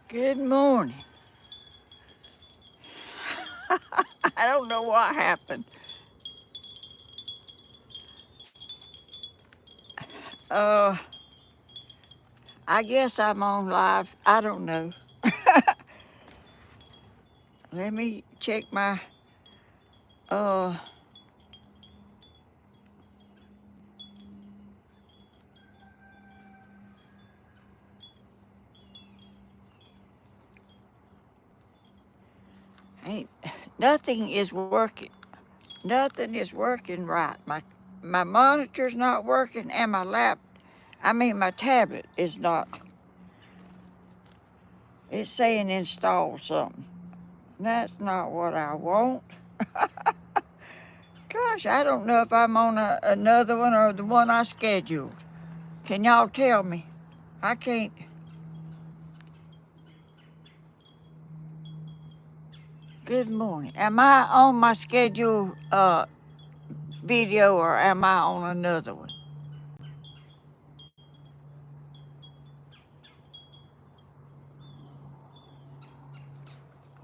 Good morning. I don't know what happened. Uh, I guess I'm on live. I don't know. Let me check my, uh, ain't, nothing is working. Nothing is working right. My monitor's not working and my tablet is not. It's saying install something. That's not what I want. Gosh, I don't know if I'm on another one or the one I scheduled. Can y'all tell me? I can't. Good morning. Am I on my scheduled video or am I on another one?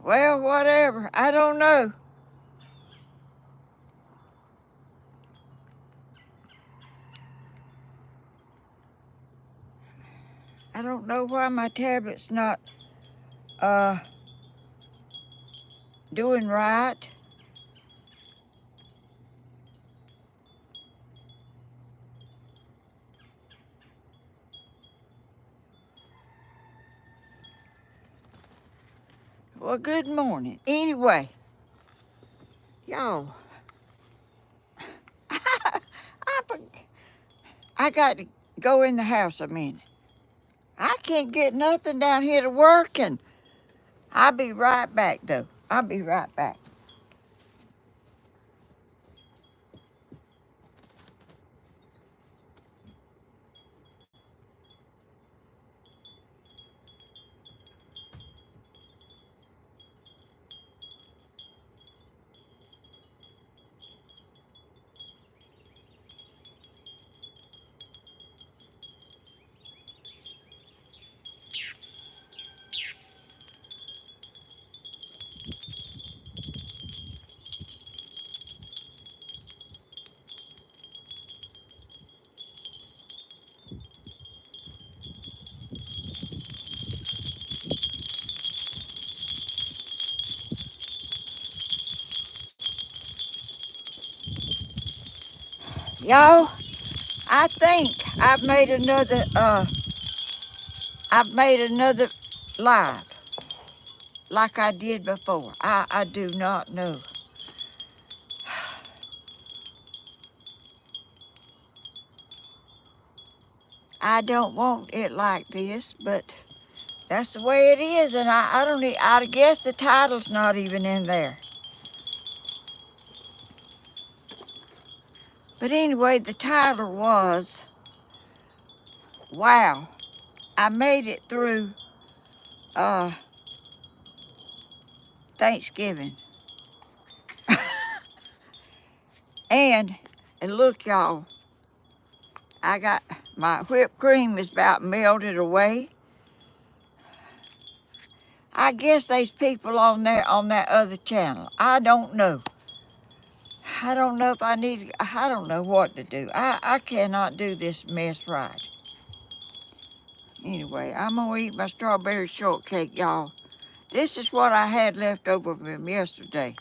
Well, whatever. I don't know. I don't know why my tablet's not uh doing right. Well, good morning. Anyway, y'all, I got to go in the house a minute. I can't get nothing down here to working. I'll be right back, though. I'll be right back. Y'all, I think I've made another live like I did before. I do not know. I don't want it like this, but that's the way it is, and I don't need, I guess the title's not even in there. But anyway, the title was, wow, I made it through uh, Thanksgiving. And look, y'all, I got my whipped cream is about melted away. I guess there's people on there on that other channel. I don't know. I don't know if I don't know what to do. I cannot do this mess right. Anyway, I'm gonna eat my strawberry shortcake, y'all. This is what I had left over from yesterday.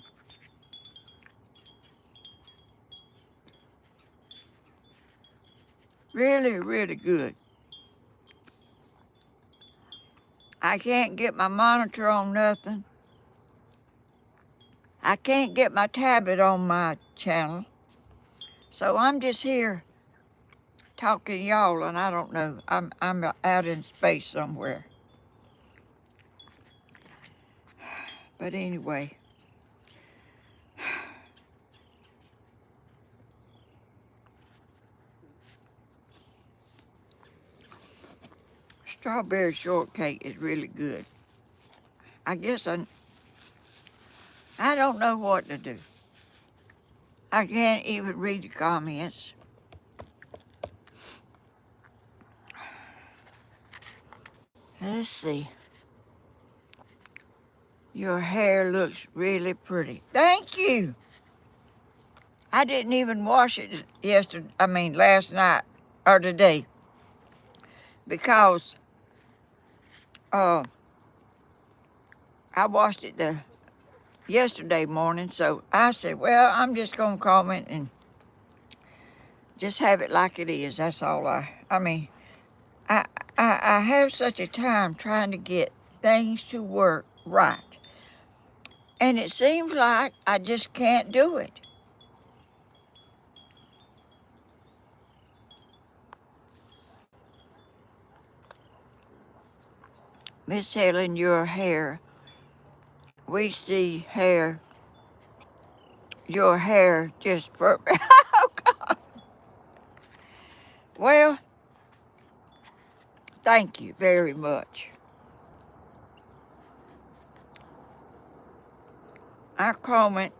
Really, really good. I can't get my monitor on nothing. I can't get my tablet on my channel. So I'm just here talking to y'all, and I don't know. I'm out in space somewhere. But anyway, strawberry shortcake is really good. I guess I don't know what to do. I can't even read the comments. Let's see. Your hair looks really pretty. Thank you. I didn't even wash it last night or today because I washed it yesterday morning. So I said, well, I'm just going to comment and just have it like it is. That's all I have such a time trying to get things to work right. And it seems like I just can't do it. Miss Helen, your hair, we see your hair just perfect. Oh, God. Well, thank you very much. I comment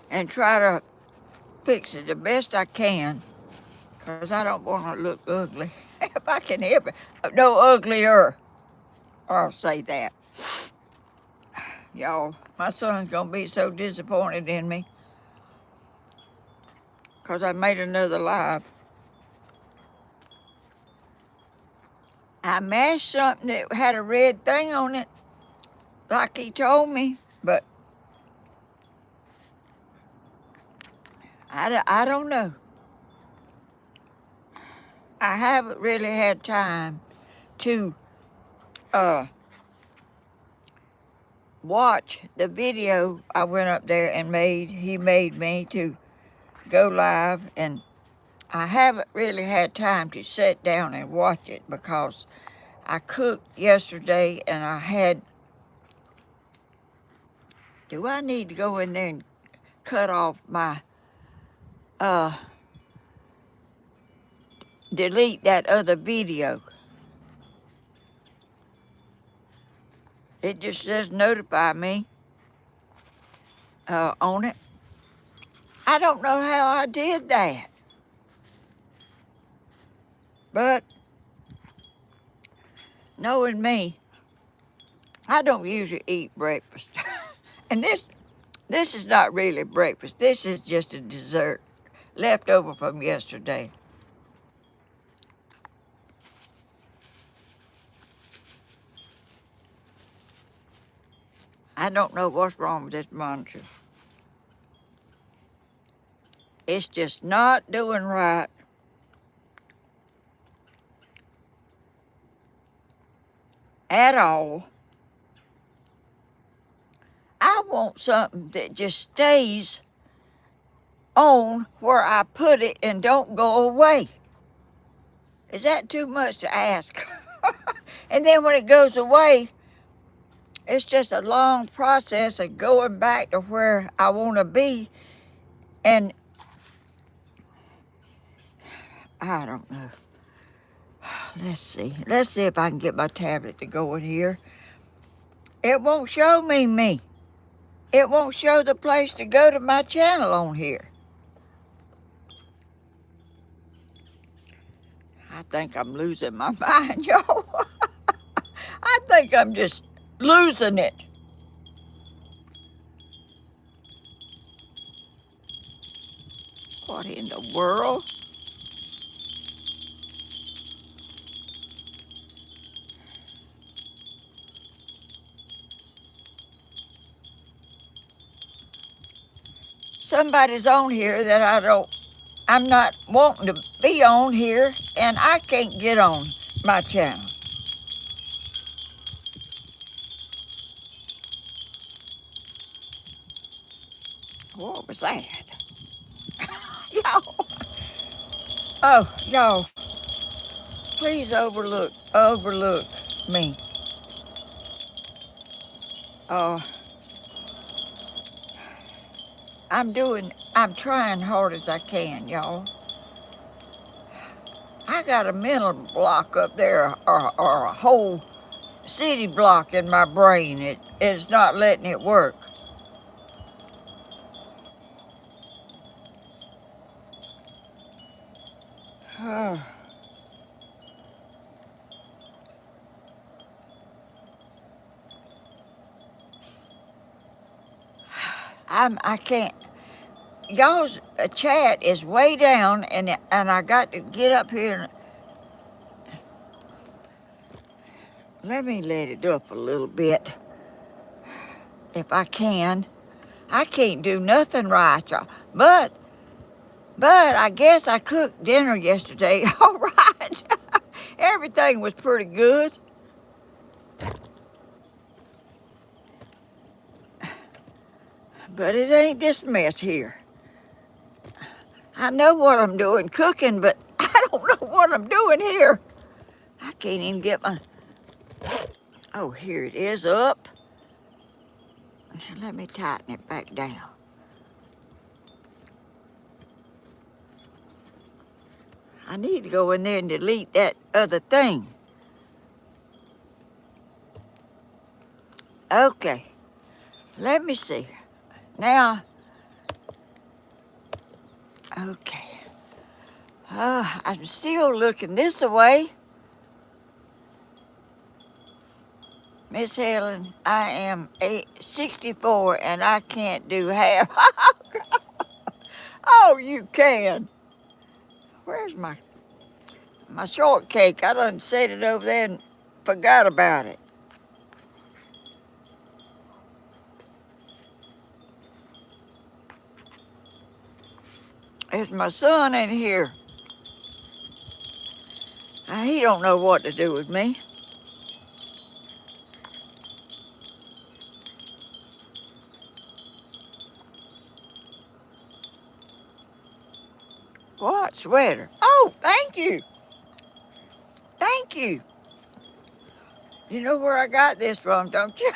and try to fix it the best I can because I don't want to look ugly. If I can help it, no uglier. I'll say that. Y'all, my son's going to be so disappointed in me because I made another live. I mashed something that had a red thing on it, like he told me, but I don't know. I haven't really had time to watch the video I went up there and he made me to go live, and I haven't really had time to sit down and watch it because I cooked yesterday and do I need to go in there and cut off my, delete that other video? It just says notify me on it. I don't know how I did that, but knowing me, I don't usually eat breakfast. And this is not really breakfast. This is just a dessert left over from yesterday. I don't know what's wrong with this monitor. It's just not doing right. At all. I want something that just stays on where I put it and don't go away. Is that too much to ask? And then when it goes away, it's just a long process of going back to where I want to be. And I don't know. Let's see. Let's see if I can get my tablet to go in here. It won't show me. It won't show the place to go to my channel on here. I think I'm losing my mind, y'all. I think I'm just losing it. What in the world? Somebody's on here that I'm not wanting to be on here, and I can't get on my channel. What was that? Y'all. Oh, y'all. Please overlook me. I'm trying hard as I can, y'all. I got a mental block up there, or a whole city block in my brain. It's not letting it work. I can't. Y'all's chat is way down, and I got to get up here and let me let it up a little bit if I can. I can't do nothing right, y'all. But I guess I cooked dinner yesterday. All right. Everything was pretty good. But it ain't this mess here. I know what I'm doing cooking, but I don't know what I'm doing here. I can't even get my... Oh, here it is up. Let me tighten it back down. I need to go in there and delete that other thing. Okay, let me see. Now, okay. I'm still looking this way. Miss Helen, I am 64 and I can't do half. Oh, you can. Where's my shortcake? I done set it over there and forgot about it. It's my son in here. He don't know what to do with me. What sweater? Oh, thank you. Thank you. You know where I got this from, don't you?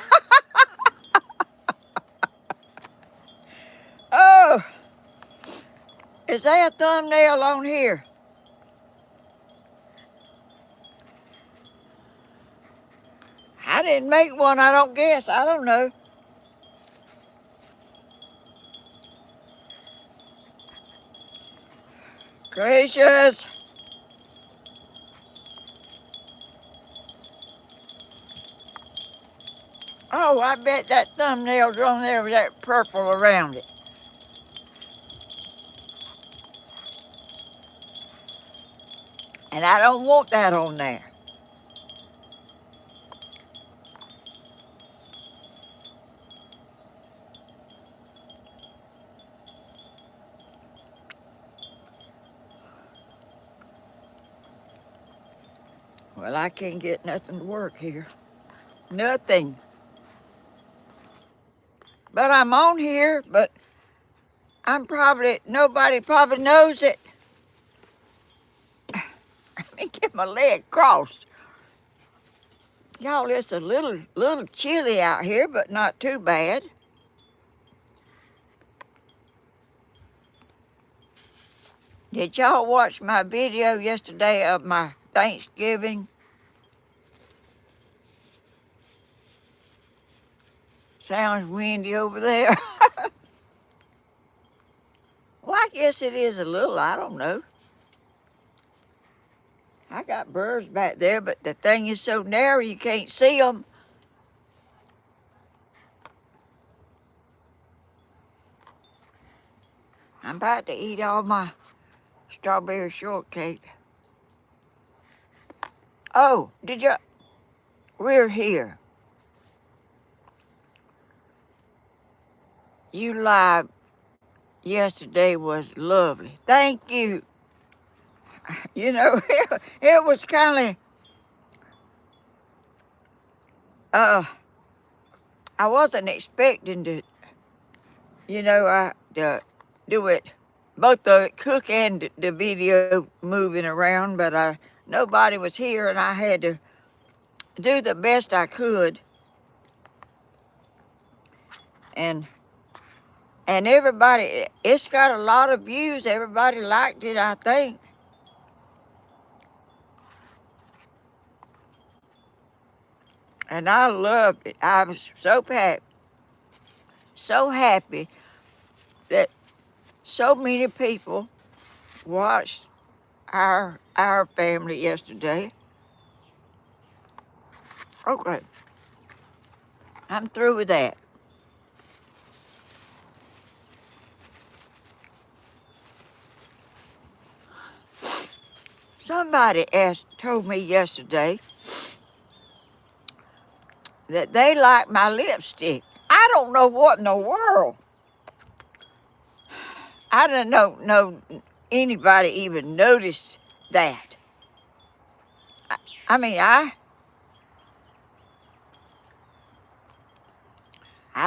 Oh, is there a thumbnail on here? I didn't make one, I don't guess. I don't know. Gracious. Oh, I bet that thumbnail's on there with that purple around it. And I don't want that on there. Well, I can't get nothing to work here. Nothing. But I'm on here, but nobody probably knows it. Let me get my leg crossed. Y'all, it's a little chilly out here, but not too bad. Did y'all watch my video yesterday of my Thanksgiving? Sounds windy over there. Well, I guess it is a little, I don't know. I got birds back there, but the thing is so narrow you can't see them. I'm about to eat all my strawberry shortcake. Oh, we're here. You live yesterday was lovely. Thank you. You know, it was kind of, I wasn't expecting to, to do it, both the cook and the video moving around, but nobody was here and I had to do the best I could. And everybody, it's got a lot of views. Everybody liked it, I think. And I loved it. I was so happy that so many people watched our family yesterday. Okay, I'm through with that. Somebody told me yesterday that they like my lipstick. I don't know what in the world. I don't know anybody even noticed that. I mean, I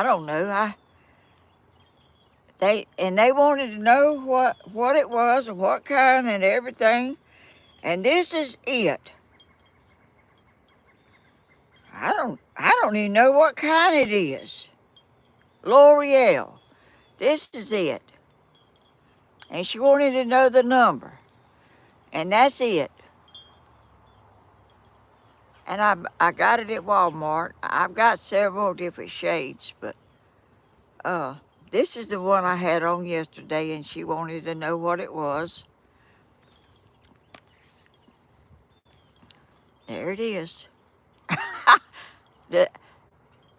don't know. They wanted to know what it was and what kind and everything. And this is it. I don't even know what kind it is. L'Oreal. This is it. And she wanted to know the number. And that's it. And I got it at Walmart. I've got several different shades, but this is the one I had on yesterday, and she wanted to know what it was. There it is.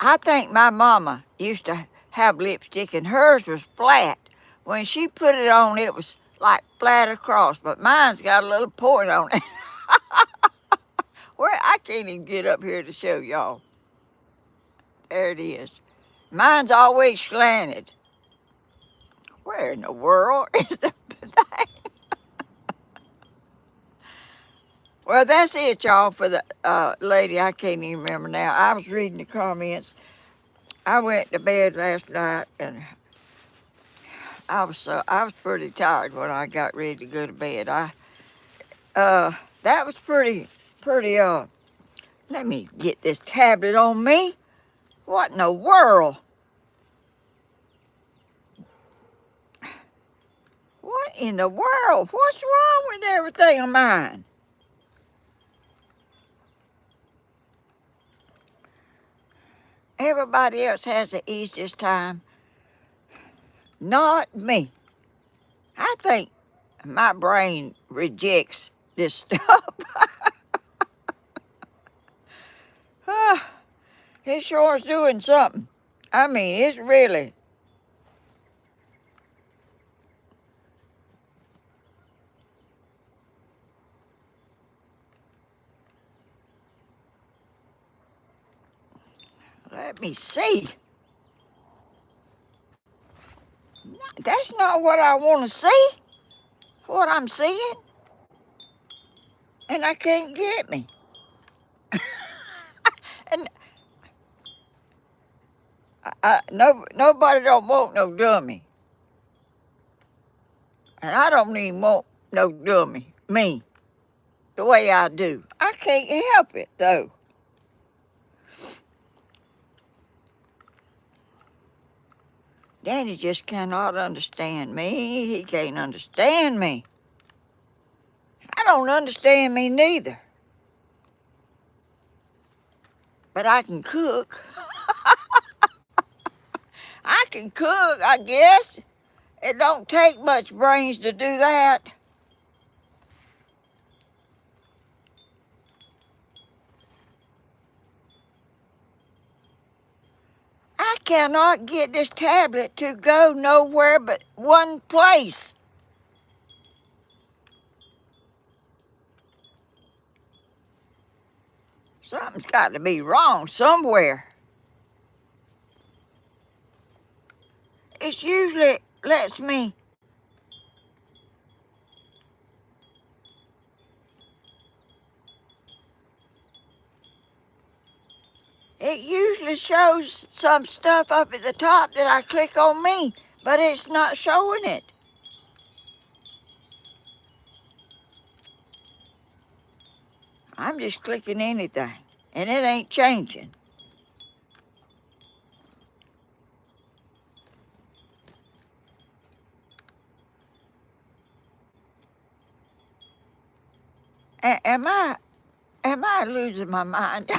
I think my mama used to have lipstick, and hers was flat. When she put it on, it was like flat across, but mine's got a little point on it. Where I can't even get up here to show y'all. There it is. Mine's always slanted. Where in the world is the thing? Well, that's it, y'all, for the lady. I can't even remember now. I was reading the comments. I went to bed last night, and I was pretty tired when I got ready to go to bed. That was pretty. Let me get this tablet on me. What in the world? What in the world? What's wrong with everything of mine? Everybody else has the easiest time. Not me. I think my brain rejects this stuff. It sure is doing something. I mean, it's really. Let me see. That's not what I want to see. What I'm seeing. And I can't get me. And nobody don't want no dummy. And I don't even want no dummy. Me. The way I do. I can't help it, though. Danny just cannot understand me. He can't understand me. I don't understand me neither. But I can cook. I can cook, I guess. It don't take much brains to do that. I cannot get this tablet to go nowhere but one place. Something's got to be wrong somewhere. It usually lets me. It usually shows some stuff up at the top that I click on me, but it's not showing it. I'm just clicking anything, and it ain't changing. Am I losing my mind?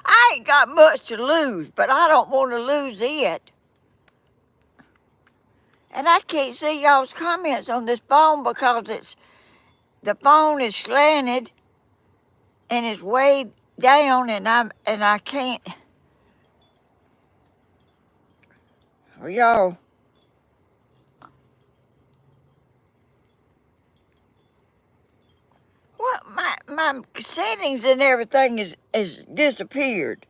I ain't got much to lose, but I don't want to lose it. And I can't see y'all's comments on this phone because the phone is slanted and it's way down, and I can't. Well, y'all, my settings and everything is disappeared.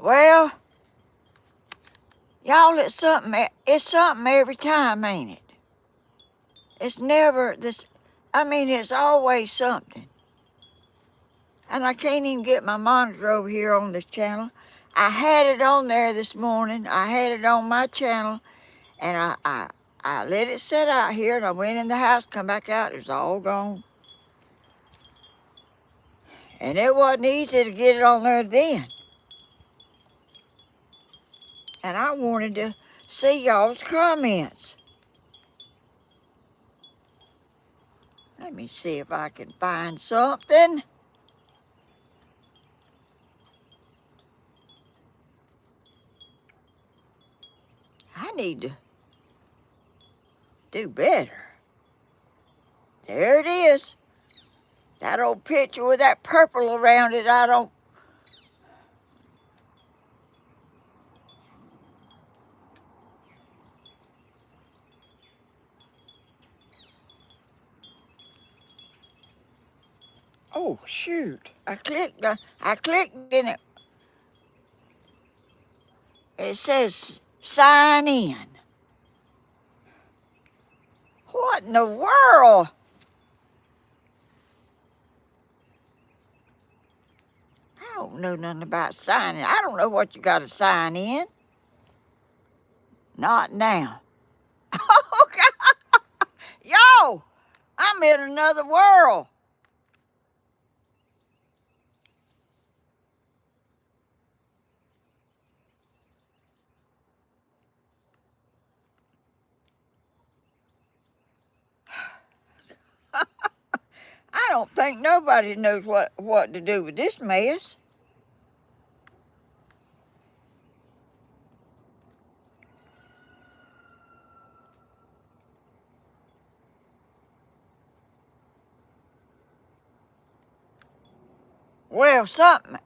Well, y'all, it's something every time, ain't it? It's never this, I mean, it's always something. And I can't even get my monitor over here on this channel. I had it on there this morning. I had it on my channel, and I let it sit out here, and I went in the house, come back out, it was all gone. And it wasn't easy to get it on there then. And I wanted to see y'all's comments. Let me see if I can find something. I need to do better. There it is. That old picture with that purple around it, I don't... Oh, shoot. I clicked in it. It says sign in. What in the world? I don't know nothing about signing. I don't know what you got to sign in. Not now. Oh, God. Yo, I'm in another world. I don't think nobody knows what to do with this mess. Well, something.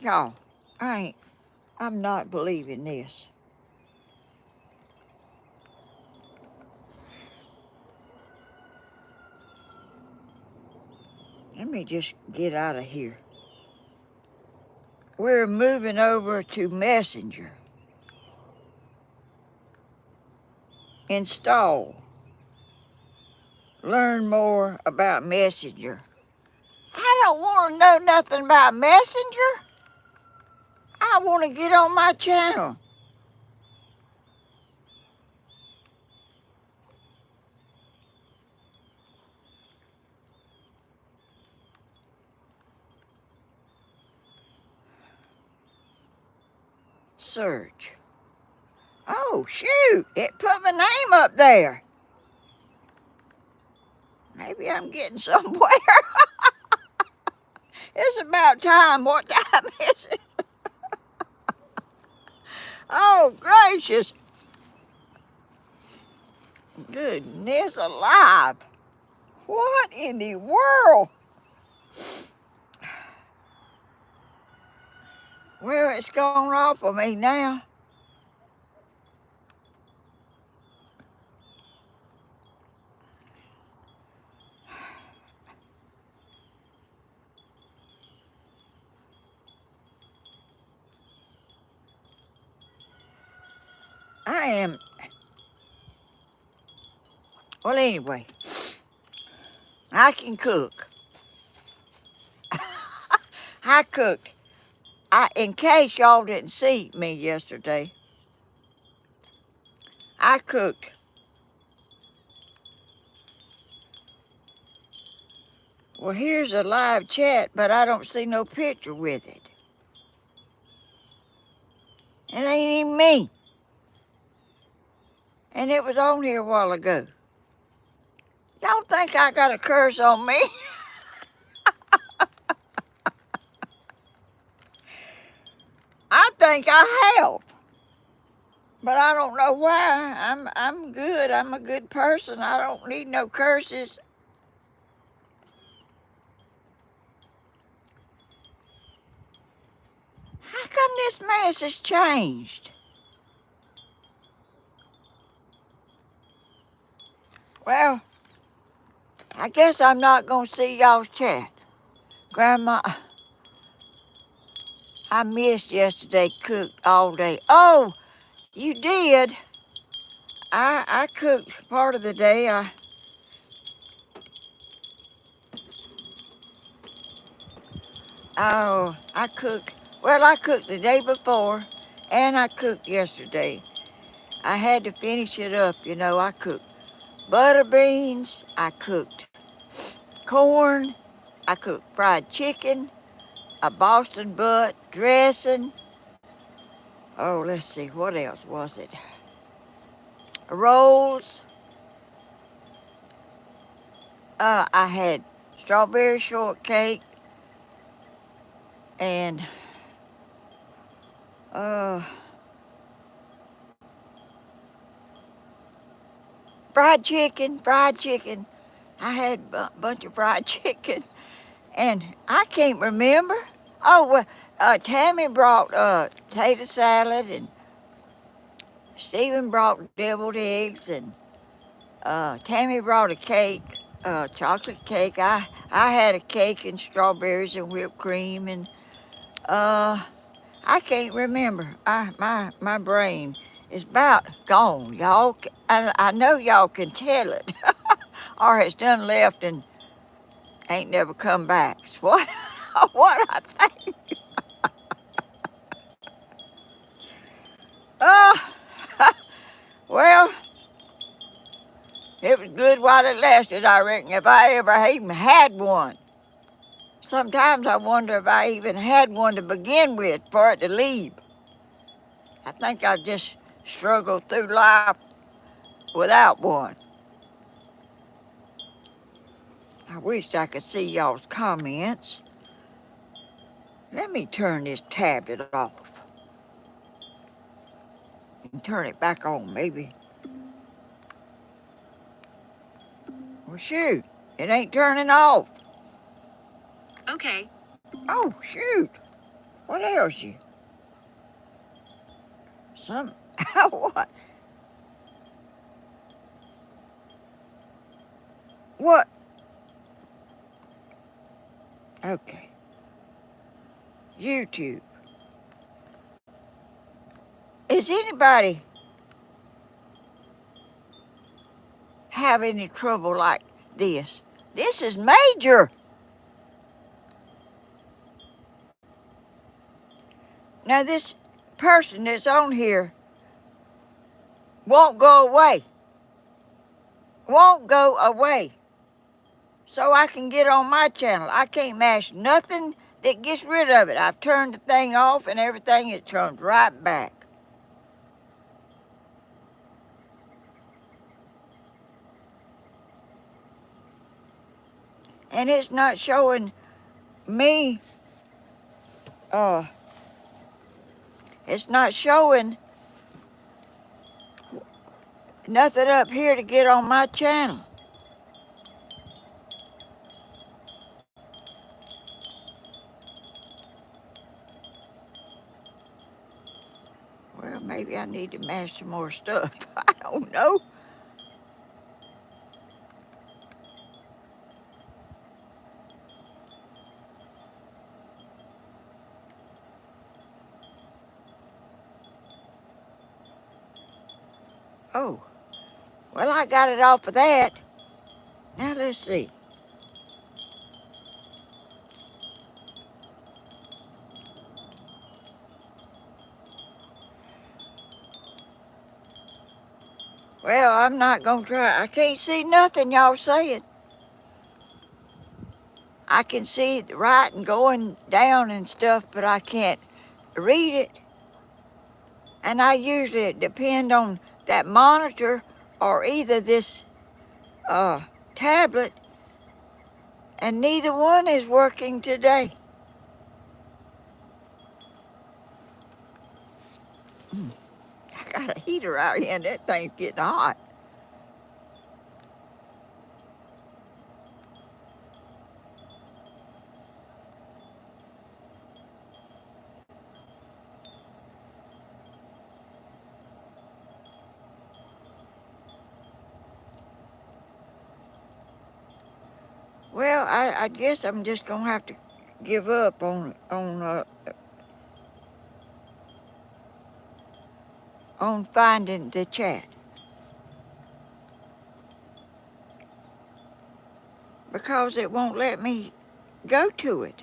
Y'all, I'm not believing this. Let me just get out of here. We're moving over to Messenger. Install. Learn more about Messenger. I don't want to know nothing about Messenger. I want to get on my channel. Search. Oh, shoot. It put my name up there. Maybe I'm getting somewhere. It's about time. What time is it? Oh, gracious. Goodness alive. What in the world? Well, it's gone off of me now. I am... Well, anyway, I can cook. I cooked. In case y'all didn't see me yesterday, I cooked well, here's a live chat, but I don't see no picture with it. It ain't even me. And it was on here a while ago. Y'all think I got a curse on me? I think I have. But I don't know why. I'm good. I'm a good person. I don't need no curses. How come this mess has changed? Well, I guess I'm not going to see y'all's chat. Grandma, I missed yesterday, cooked all day. Oh, you did? I cooked part of the day. I cooked, well, I cooked the day before and I cooked yesterday. I had to finish it up, you know. I cooked butter beans, I cooked corn, I cooked fried chicken, a Boston butt dressing. Oh, let's see, what else was it? Rolls. I had strawberry shortcake and fried chicken. I had a bunch of fried chicken, and I can't remember. Oh, well, Tammy brought potato salad, and Stephen brought deviled eggs, and Tammy brought a cake, chocolate cake. I had a cake and strawberries and whipped cream, and I can't remember. My brain is about gone, y'all. I know y'all can tell it, or it's done left and ain't never come back. It's what what I think. Oh, well, it was good while it lasted, I reckon, if I ever even had one. Sometimes I wonder if I even had one to begin with for it to leave. I think I just struggled through life without one. I wish I could see y'all's comments. Let me turn this tablet off and turn it back on, maybe. Well, shoot, it ain't turning off. Okay. Oh, shoot. What else you? What? What? Okay. YouTube. Is anybody have any trouble like this? This is major. Now this person that's on here won't go away. Won't go away. So I can get on my channel. I can't mash nothing that gets rid of it. I've turned the thing off and everything, it comes right back. And it's not showing me, it's not showing nothing up here to get on my channel. Well, maybe I need to mash some more stuff. I don't know. Oh, well, I got it off of that. Now let's see. Well, I'm not gonna try. I can't see nothing y'all saying. I can see the writing going down and stuff, but I can't read it. And I usually depend on that monitor or either this tablet, and neither one is working today. I got a heater out here and that thing's getting hot. Well, I guess I'm just gonna have to give up on finding the chat because it won't let me go to it.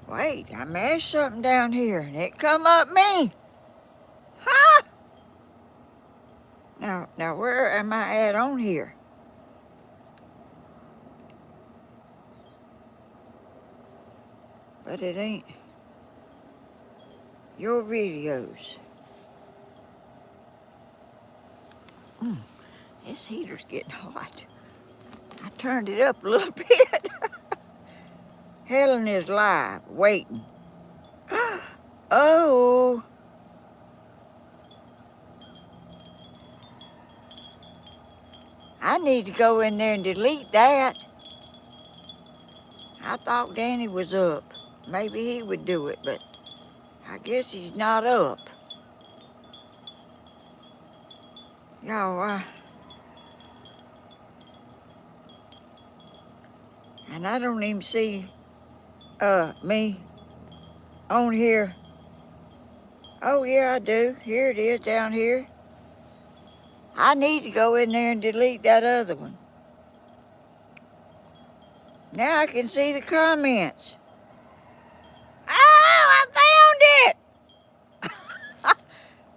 Wait, I mashed something down here and it come up me. Ha! Now where am I at on here? But it ain't your videos. This heater's getting hot. I turned it up a little bit. Helen is live, waiting. Oh, I need to go in there and delete that. I thought Danny was up. Maybe he would do it, but I guess he's not up. Y'all, and I don't even see me on here. Oh yeah, I do. Here it is down here. I need to go in there and delete that other one. Now I can see the comments. Oh, I found it!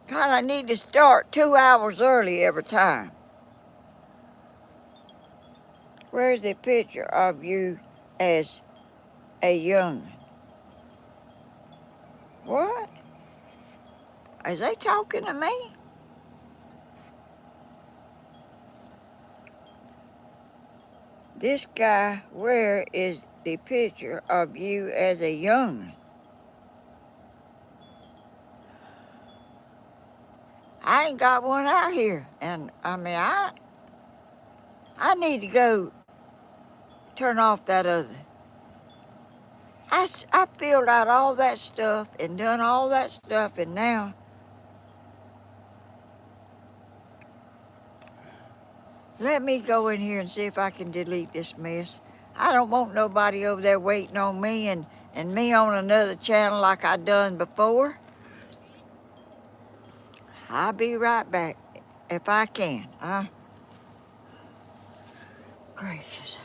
God, I need to start 2 hours early every time. Where's the picture of you as a young? What? Is they talking to me? This guy, where is the picture of you as a young? I ain't got one out here. And I mean, I need to go turn off that other. I filled out all that stuff and done all that stuff, and now let me go in here and see if I can delete this mess. I don't want nobody over there waiting on me and me on another channel like I done before. I'll be right back if I can. Gracious.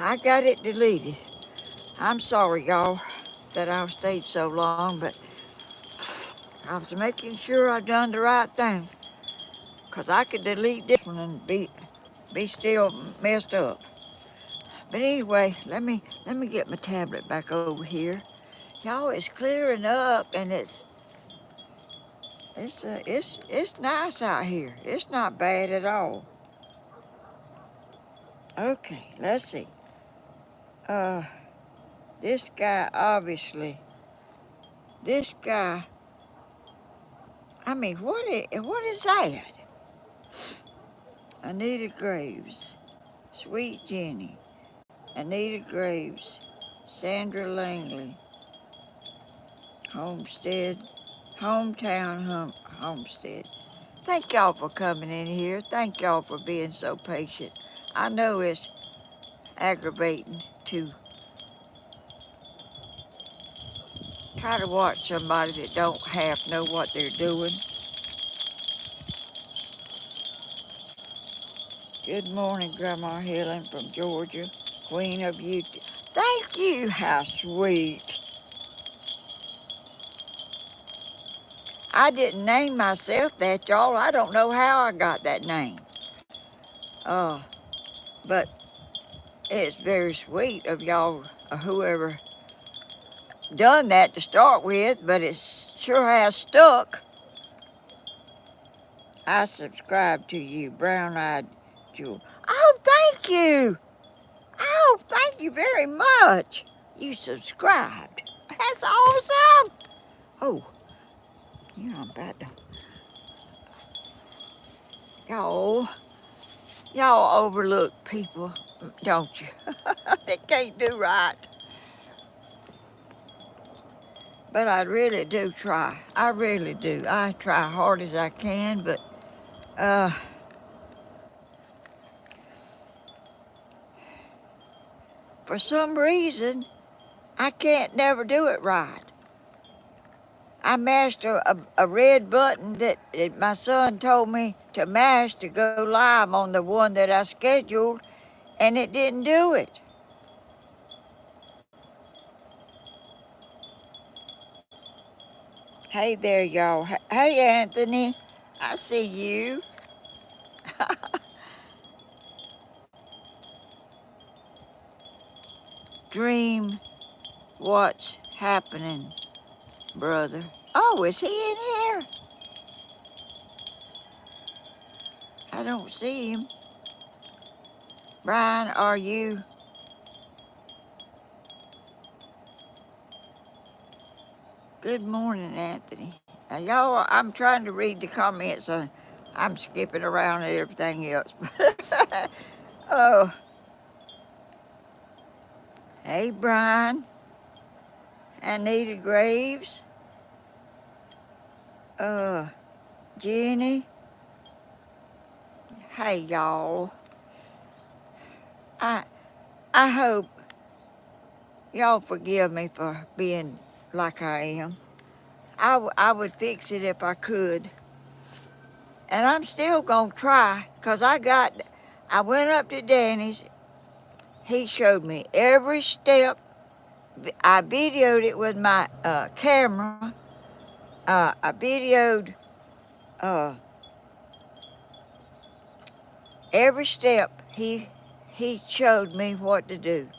I got it deleted. I'm sorry, y'all, that I've stayed so long, but I was making sure I done the right thing. Because I could delete this one and be still messed up. But anyway, let me get my tablet back over here. Y'all, it's clearing up and it's nice out here. It's not bad at all. Okay, let's see. This guy obviously. This guy. I mean, what is that? Anita Graves, Sweet Jenny, Anita Graves, Sandra Langley, Homestead, Homestead. Thank y'all for coming in here. Thank y'all for being so patient. I know it's aggravating to try to watch somebody that don't half know what they're doing. Good morning, Grandma Helen from Georgia, Queen of Utah. Thank you, how sweet. I didn't name myself that, y'all. I don't know how I got that name. But it's very sweet of y'all, whoever done that to start with, but it sure has stuck. I subscribe to you, brown-eyed Jewel. Oh, thank you. Oh, thank you very much. You subscribed. That's awesome. Oh, you know, I'm about to... Y'all overlook people, don't you? They can't do right. But I really do try. I really do. I try hard as I can, but for some reason, I can't never do it right. I mashed a red button that my son told me to mash to go live on the one that I scheduled, and it didn't do it. Hey there, y'all. Hey, Anthony. I see you. Dream what's happening, brother. Oh, is he in here? I don't see him. Brian, are you? Good morning, Anthony. Now, y'all, I'm trying to read the comments. I'm skipping around and everything else. Oh, hey, Brian. Anita Graves. Jenny. Hey, y'all. I hope y'all forgive me for being like I am. I would fix it if I could. And I'm still going to try, because I went up to Danny's. He showed me every step. I videoed it with my camera. I videoed every step. He showed me what to do.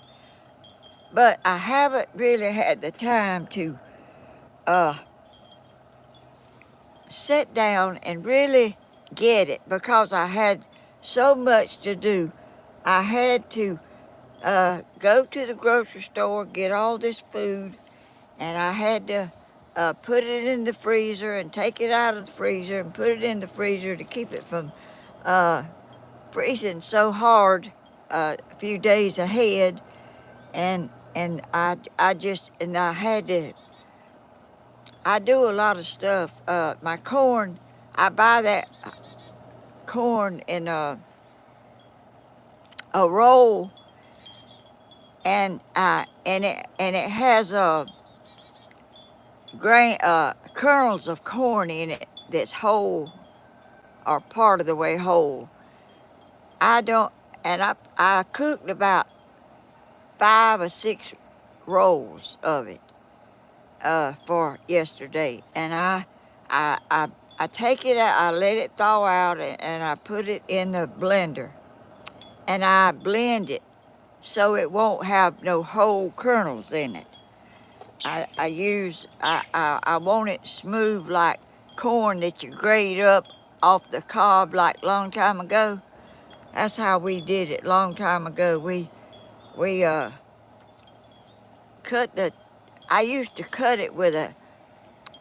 But I haven't really had the time to sit down and really get it, because I had so much to do. I had to go to the grocery store, get all this food, and I had to put it in the freezer and take it out of the freezer and put it in the freezer to keep it from freezing so hard a few days ahead. And I had to. I do a lot of stuff. My corn, I buy that corn in a roll, and it has grain kernels of corn in it that's whole, or part of the way whole. I don't, and I cooked about 5 or 6 rolls of it for yesterday, and I take it out, I let it thaw out, and I put it in the blender, and I blend it so it won't have no whole kernels in it. I want it smooth like corn that you grate up off the cob like long time ago. That's how we did it long time ago. We cut the, I used to cut it with a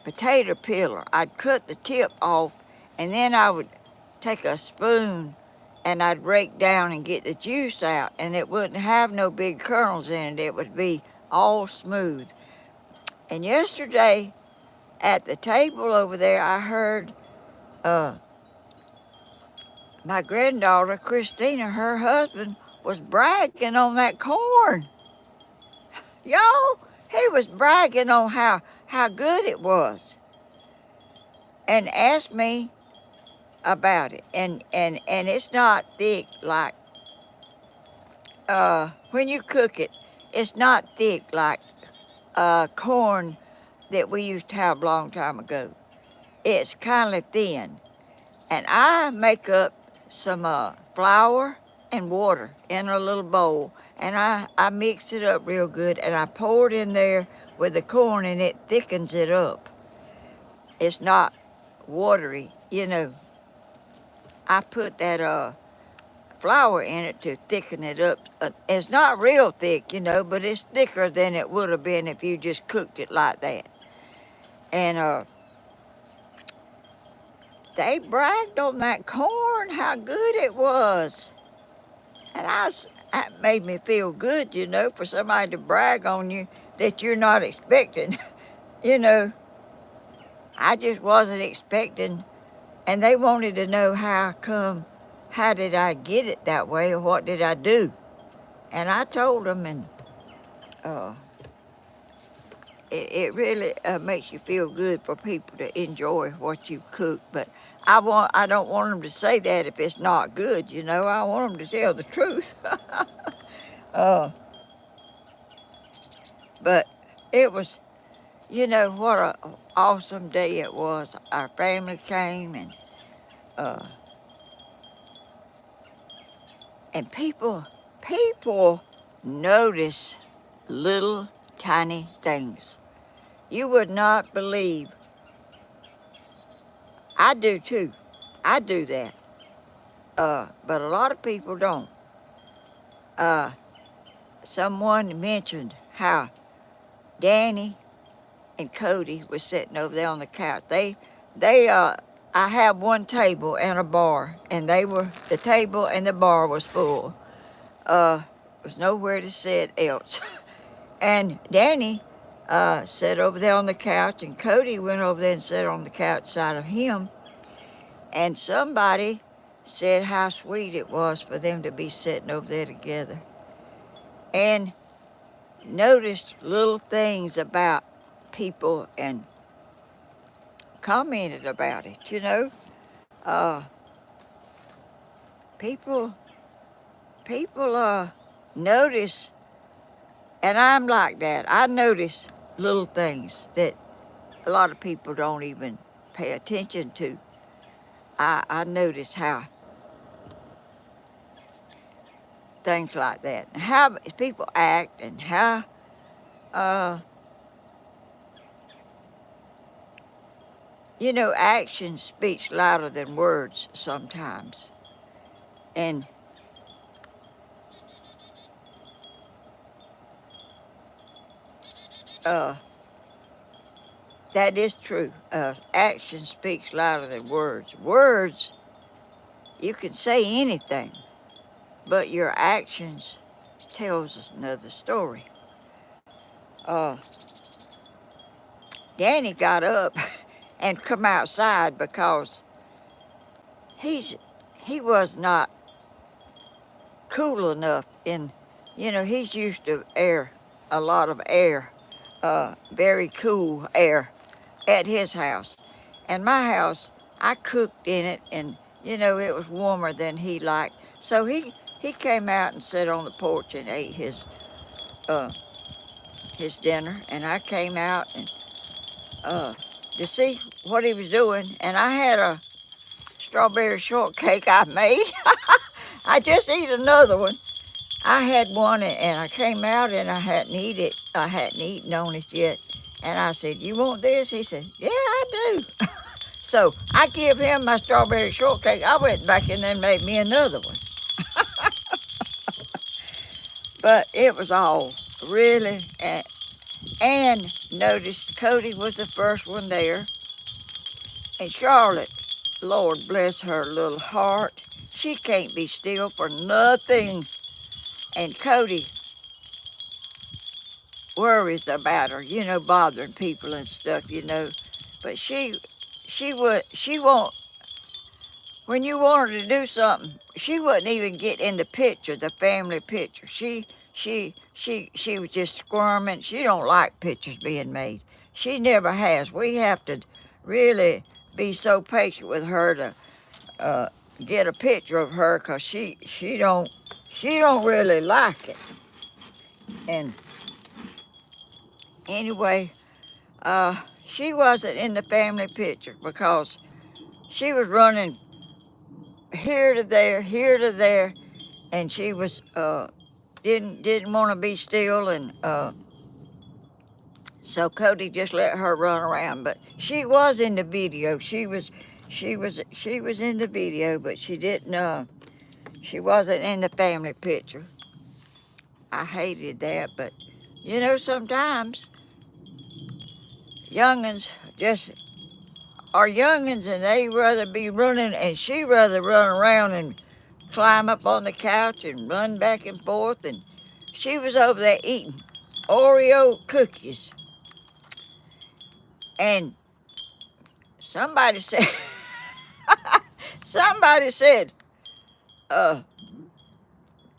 potato peeler. I'd cut the tip off, and then I would take a spoon and I'd rake down and get the juice out, and it wouldn't have no big kernels in it. It would be all smooth. And yesterday at the table over there, I heard my granddaughter, Christina, her husband, was bragging on that corn. Y'all, he was bragging on how good it was, and asked me about it. And it's not thick like, when you cook it, it's not thick like corn that we used to have a long time ago. It's kind of thin. And I make up some flour and water in a little bowl, and I mix it up real good, and I pour it in there with the corn, and it thickens it up. It's not watery, you know. I put that flour in it to thicken it up. It's not real thick, you know, but it's thicker than it would have been if you just cooked it like that. And they bragged on that corn, how good it was. And that made me feel good, you know, for somebody to brag on you that you're not expecting. You know, I just wasn't expecting, and they wanted to know how did I get it that way, or what did I do? And I told them, and it really makes you feel good for people to enjoy what you cook. But I don't want them to say that if it's not good, you know. I want them to tell the truth. But it was, you know, what an awesome day it was. Our family came, and people notice little tiny things. You would not believe. I do too. I do that. But a lot of people don't. Someone mentioned how Danny and Cody was sitting over there on the couch. I have one table and a bar, and the table and the bar was full. There was nowhere to sit else. And Danny sat over there on the couch, and Cody went over there and sat on the couch side of him. And somebody said how sweet it was for them to be sitting over there together. And noticed little things about people and commented about it, you know. People notice, and I'm like that. I notice little things that a lot of people don't even pay attention to. I notice how things like that, and how people act, and how you know, action speaks louder than words sometimes. And that is true. Action speaks louder than words. Words, you can say anything, but your actions tells us another story. Danny got up and come outside because he was not cool enough you know, he's used to a lot of air, very cool air at his house. And my house, I cooked in it, and you know, it was warmer than he liked. So he came out and sat on the porch and ate his uh, his dinner, and I came out and to see what he was doing, and I had a strawberry shortcake I made. I just eat another one. I had one, and I came out and I hadn't eaten it. I hadn't eaten on it yet. And I said, "You want this?" He said, "Yeah, I do." So I give him my strawberry shortcake. I went back and then made me another one. But it was all really, and noticed Cody was the first one there. And Charlotte, Lord bless her little heart, she can't be still for nothing. And Cody worries about her, bothering people and stuff. But she won't, when you want her to do something, she wouldn't even get in the picture, the family picture. She was just squirming. She don't like pictures being made. She never has. We have to really be so patient with her to uh, get a picture of her, cause she don't really like it. And anyway, she wasn't in the family picture because she was running here to there, and she was didn't want to be still, and so Cody just let her run around. But she was in the video. She was in the video, but she didn't. She wasn't in the family picture. I hated that, but sometimes youngins just are youngins, and they rather be running, and she rather run around and climb up on the couch and run back and forth. And she was over there eating Oreo cookies. And somebody said, somebody said, uh,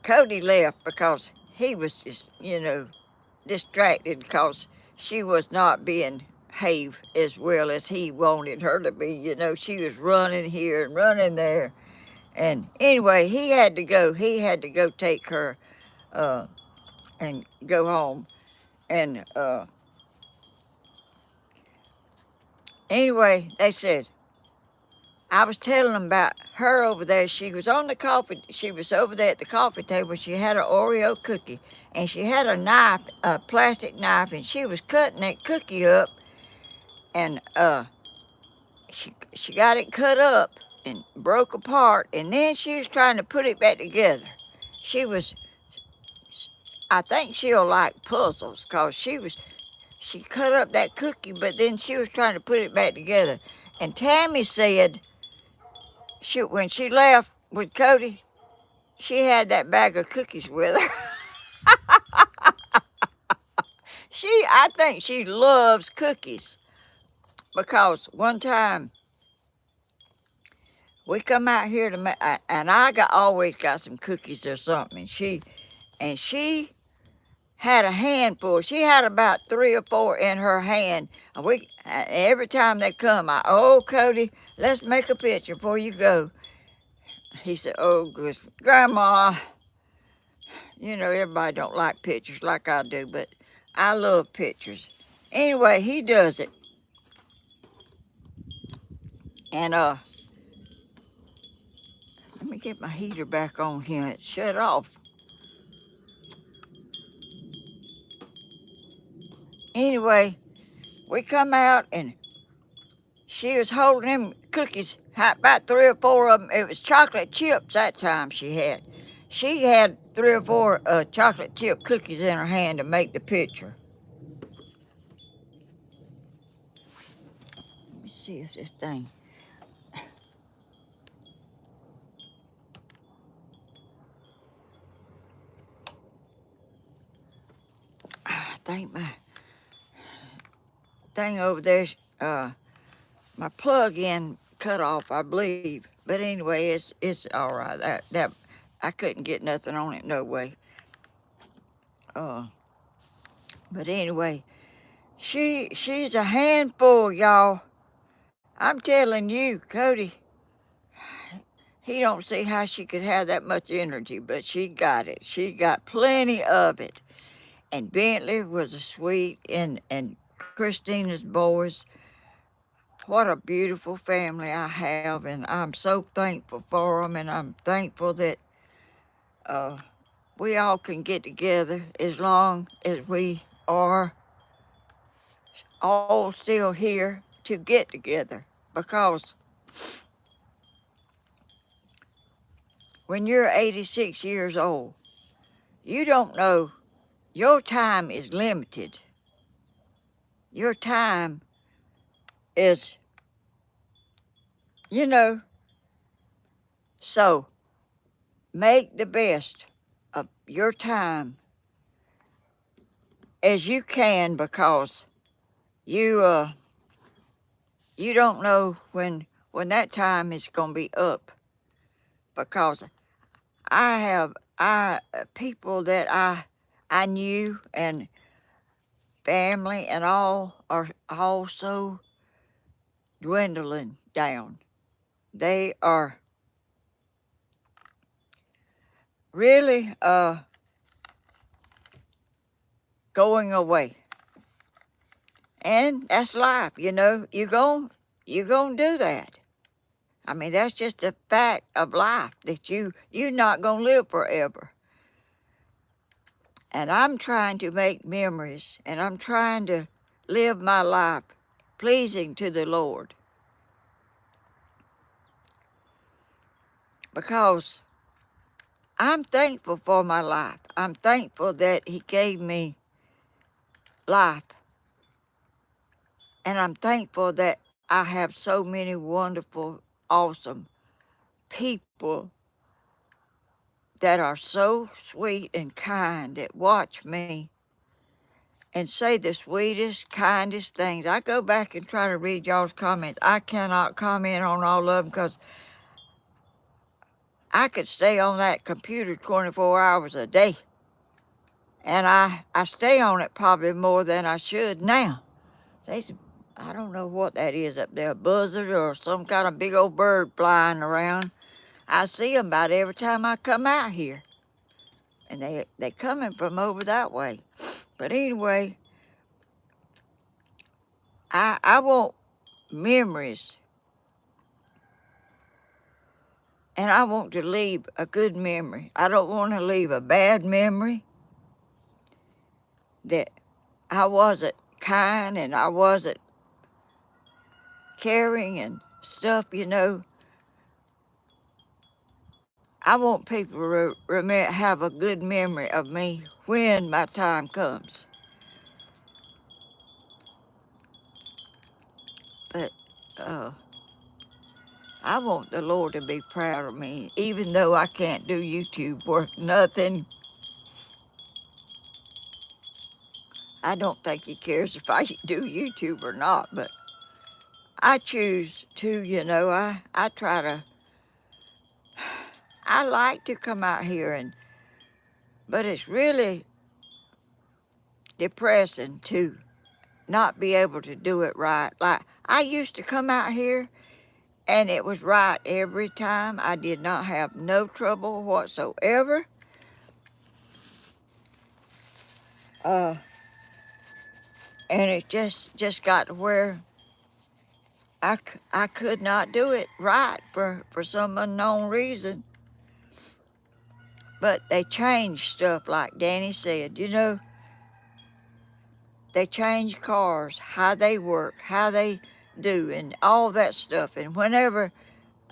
Cody left because he was just, distracted because she was not being behaved as well as he wanted her to be. She was running here and running there. And anyway, he had to go. He had to go take her and go home. And anyway, they said, I was telling them about her over there. She was on the coffee. She was over there at the coffee table. She had an Oreo cookie, and she had a knife, a plastic knife, and she was cutting that cookie up. And she got it cut up and broke apart, and then she was trying to put it back together. She was, I think she'll like puzzles, cause she cut up that cookie, but then she was trying to put it back together. And Tammy said, when she left with Cody, she had that bag of cookies with her. I think she loves cookies, because one time we come out here to make, and always got some cookies or something. And she had a handful. She had about 3 or 4 in her hand. And every time they come, oh, Cody, let's make a picture before you go. He said, "Oh, good, Grandma, everybody don't like pictures like I do, but I love pictures." Anyway, he does it. And let me get my heater back on here. It's shut off. Anyway, we come out, and she was holding them cookies, about 3 or 4 of them. It was chocolate chips that time she had. She had 3 or 4 chocolate chip cookies in her hand to make the picture. Let me see if this thing. I think my thing over there, my plug-in cut off, I believe. But anyway, it's all right. That I couldn't get nothing on it, no way. But anyway, she's a handful, y'all. I'm telling you, Cody, he don't see how she could have that much energy, but she got it. She got plenty of it. and Bentley was a sweet, and Christina's boys. What a beautiful family I have, and I'm so thankful for them, and I'm thankful that we all can get together as long as we are all still here to get together. Because when you're 86 years old, you don't know, your time is limited. Your time is, you know, so make the best of your time as you can, because you you don't know when that time is going to be up. Because I have people that I knew, and family and all, are also dwindling down. They are really going away. And that's life, you know. You're going to do that. I mean, that's just a fact of life, that you're not going to live forever. And I'm trying to make memories, and I'm trying to live my life pleasing to the Lord. Because I'm thankful for my life. I'm thankful that He gave me life. And I'm thankful that I have so many wonderful, awesome people that are so sweet and kind, that watch me and say the sweetest, kindest things. I go back and try to read y'all's comments. I cannot comment on all of them, because I could stay on that computer 24 hours a day. And I stay on it probably more than I should now. I don't know what that is up there, a buzzard or some kind of big old bird flying around. I see them about every time I come out here. And they coming from over that way. But anyway, I want memories. And I want to leave a good memory. I don't want to leave a bad memory, that I wasn't kind and I wasn't caring and stuff, you know. I want people to have a good memory of me when my time comes. But I want the Lord to be proud of me, even though I can't do YouTube work, nothing. I don't think He cares if I do YouTube or not, but I choose to, you know. I try to, I like to come out here, but it's really depressing to not be able to do it right. Like, I used to come out here and it was right every time. I did not have no trouble whatsoever. And it just got to where I could not do it right for some unknown reason. But they changed stuff, like Danny said, you know. They change cars, how they work, how they do, and all that stuff. And whenever,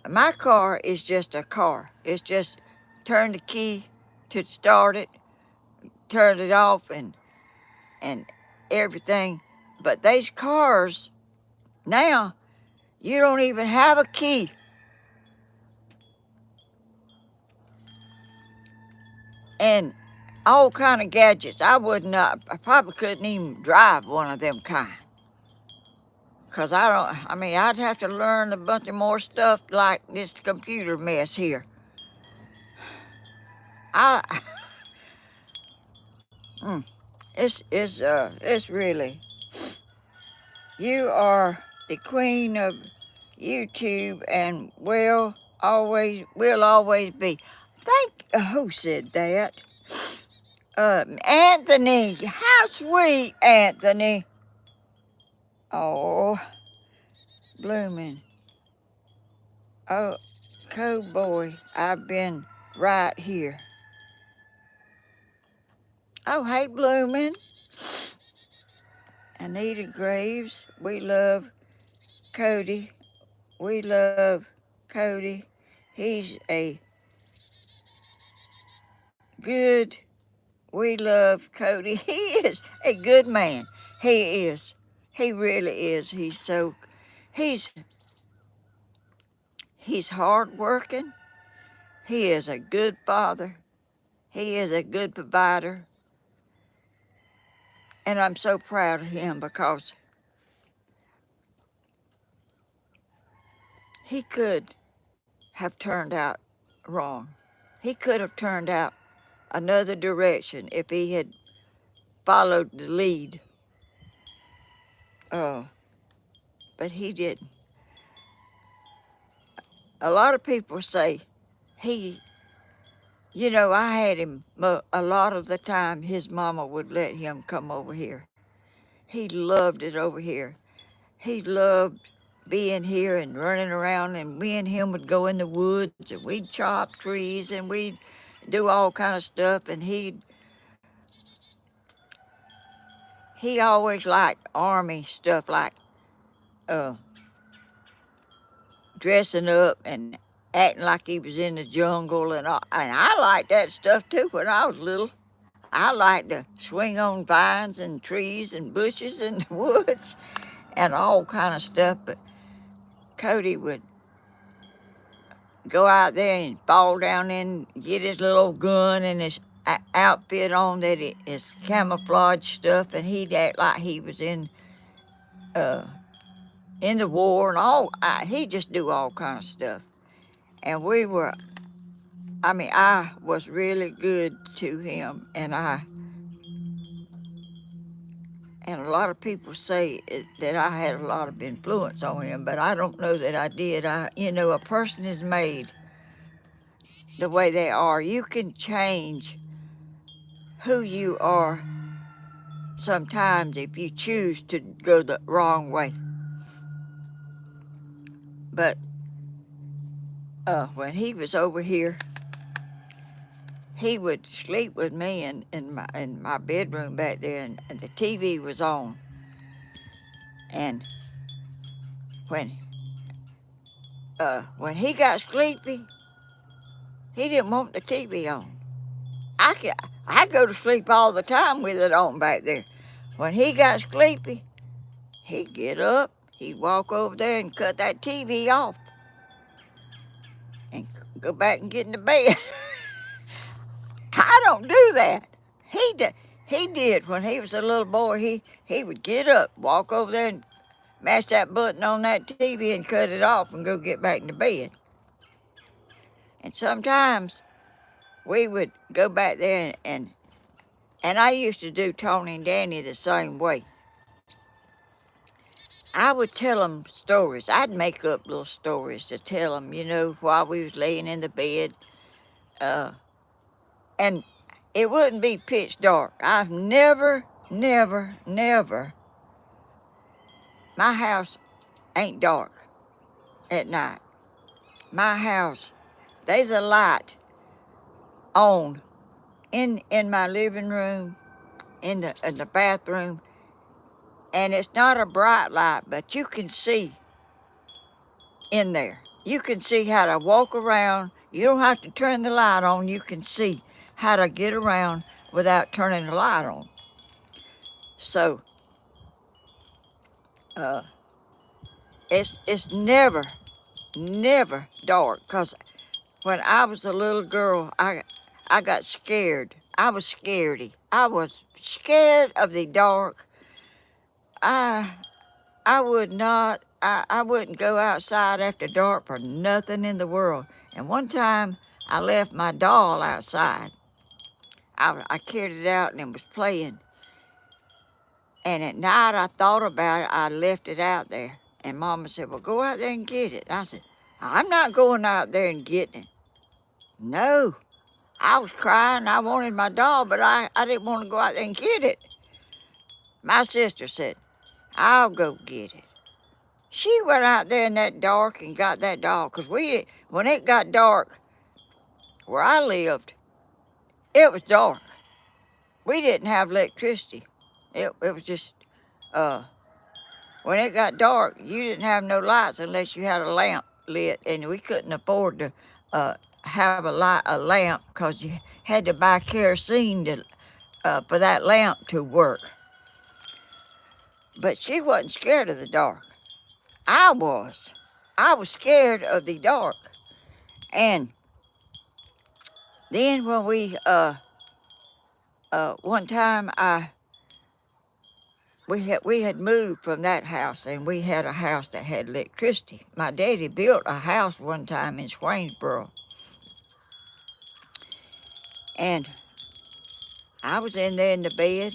my car is just a car. It's just turn the key to start it, turn it off, and everything. But these cars now, you don't even have a key. And all kind of gadgets. I probably couldn't even drive one of them kind. Because I'd have to learn a bunch of more stuff like this computer mess here. It's really, you are the queen of YouTube, and will always be. Who said that? Anthony, how sweet, Anthony. Oh, blooming. Oh, cowboy, I've been right here. Oh, hey, blooming. Anita Graves, we love Cody. We love Cody. He's a good, we love Cody. He is a good man. He is. He really is. He's, he's hardworking. He is a good father. He is a good provider. And I'm so proud of him because he could have turned out wrong. He could have turned out another direction if he had followed the lead. Uh, but he didn't. A lot of people say I had him a lot of the time. His mama would let him come over here. He loved it over here. He loved being here and running around, and me and him would go in the woods and we'd chop trees and we'd do all kind of stuff. And he always liked army stuff, like uh, dressing up and acting like he was in the jungle, and I liked that stuff too when I was little. I liked to swing on vines and trees and bushes in the woods and all kind of stuff. But Cody would go out there and fall down in, get his little gun and his outfit on, his camouflage stuff, and he'd act like he was uh, in the war and all. He'd just do all kind of stuff. And I was really good to him, and a lot of people say that I had a lot of influence on him, but I don't know that I did. A person is made the way they are. You can change who you are sometimes if you choose to go the wrong way. But when he was over here, he would sleep with me in my bedroom back there, and the TV was on. And when he got sleepy, he didn't want the TV on. I go to sleep all the time with it on back there. When he got sleepy, he'd get up, he'd walk over there and cut that TV off and go back and get in the bed. I don't do that. He did when he was a little boy. He would get up, walk over there and mash that button on that TV and cut it off and go get back in the bed. And sometimes we would go back there and I used to do Tony and Danny the same way. I would tell them stories. I'd make up little stories to tell them, while we was laying in the bed. And it wouldn't be pitch dark. I've never, my house ain't dark at night. My house, there's a light on in my living room, in the bathroom, and it's not a bright light, but you can see in there. You can see how to walk around. You don't have to turn the light on. You can see how to get around without turning the light on. So it's never dark, because when I was a little girl, I got scared. I was scaredy. I was scared of the dark. I wouldn't go outside after dark for nothing in the world. And one time I left my doll outside. I carried it out and it was playing. And at night I thought about it. I left it out there. And Mama said, well, go out there and get it. I said, I'm not going out there and getting it. No, I was crying. I wanted my doll, but I didn't want to go out there and get it. My sister said, I'll go get it. She went out there in that dark and got that doll. Because when it got dark where I lived, it was dark. We didn't have electricity. It was just, when it got dark, you didn't have no lights unless you had a lamp lit. And we couldn't afford to have a lamp because you had to buy kerosene for that lamp to work. But she wasn't scared of the dark. I was. I was scared of the dark. And then when one time we had moved from that house, and we had a house that had electricity. My daddy built a house one time in Swainsboro, and I was in there in the bed,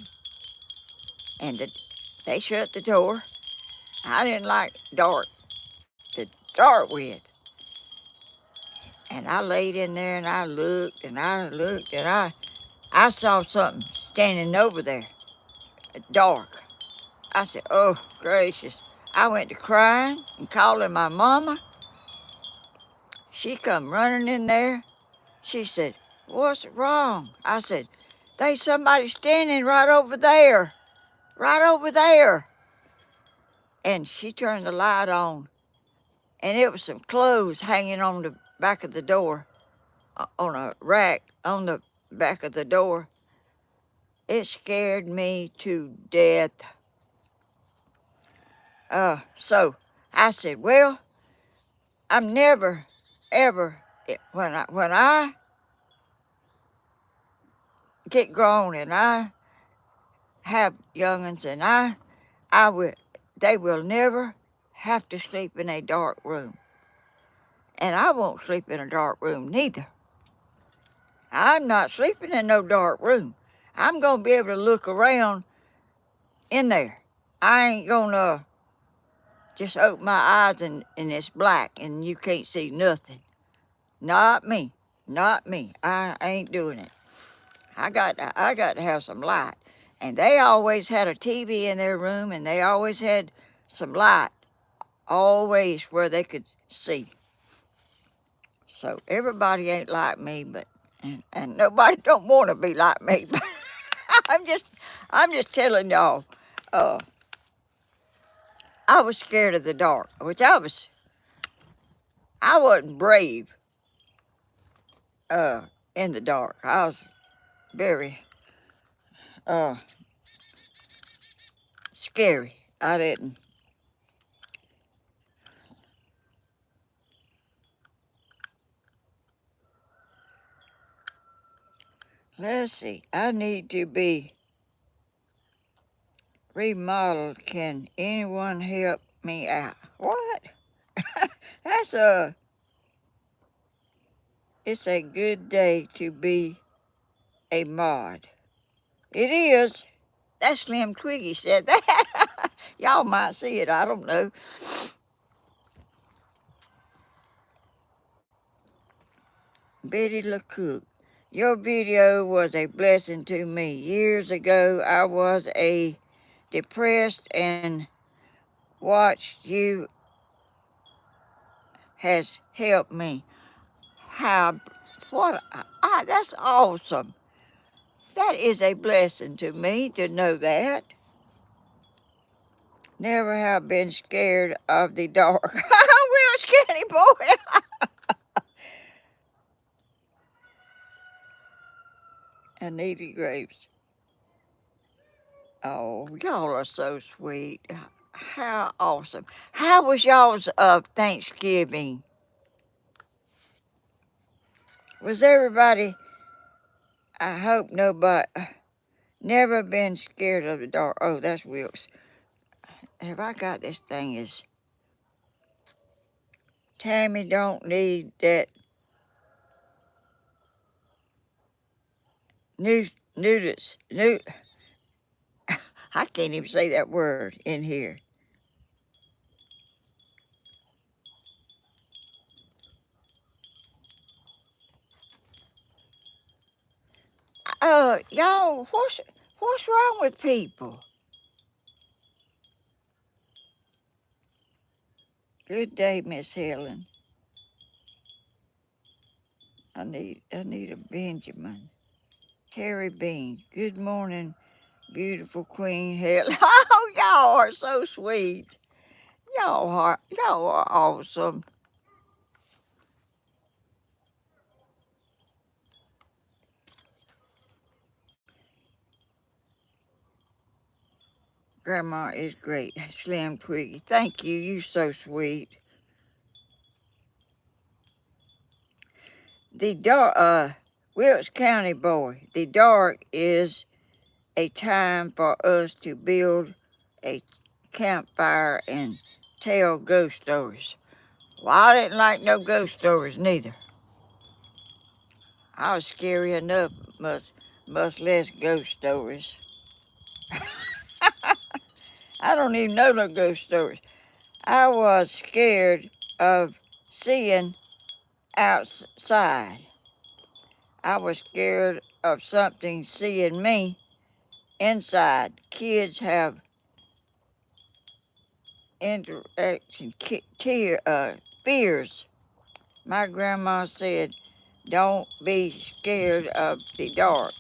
and they shut the door. I didn't like to start with, and I laid in there and I looked and I looked and I saw something standing over there, dark. I said, oh, gracious. I went to crying and calling my mama. She come running in there. She said, what's wrong? I said, there's somebody standing right over there, right over there. And she turned the light on, and it was some clothes hanging on the back of the door, on a rack on the back of the door. It scared me to death. So I said, well, I'm never, ever, when I get grown and I have young'uns, and they will never have to sleep in a dark room. And I won't sleep in a dark room neither. I'm not sleeping in no dark room. I'm going to be able to look around in there. I ain't going to just open my eyes and it's black and you can't see nothing. Not me. Not me. I ain't doing it. I got to have some light. And they always had a TV in their room, and they always had some light, always where they could see. So everybody ain't like me, but and nobody don't want to be like me. But I'm just telling y'all, I was scared of the dark, which I wasn't brave in the dark. I was very scary. I didn't. Let's see. I need to be remodeled. Can anyone help me out? What? That's it's a good day to be a mod. It is. That Slim Twiggy said that. Y'all might see it. I don't know. Betty LeCook. Your video was a blessing to me. Years ago, I was depressed, and watched you has helped me. How? What? That's awesome. That is a blessing to me to know that. Never have been scared of the dark. We're a skinny boy. Anita Graves. Oh, y'all are so sweet. How awesome. How was y'all's Thanksgiving? Was everybody, I hope nobody, never been scared of the dark. Oh, that's Wilkes. Have I got this thing is, Tammy don't need that nudist, I can't even say that word in here. Y'all, what's wrong with people? Good day, Miss Helen. I need a Benjamin. Terry Bean. Good morning, beautiful Queen Helen. Oh, y'all are so sweet. Y'all are awesome. Grandma is great. Slim Twiggy. Thank you. You so sweet. The dark, Wilkes County boy. The dark is a time for us to build a campfire and tell ghost stories. Well, I didn't like no ghost stories neither. I was scary enough, much less ghost stories. I don't even know no ghost stories. I was scared of seeing outside. I was scared of something seeing me inside. Kids have interaction fears. My grandma said, "Don't be scared of the dark.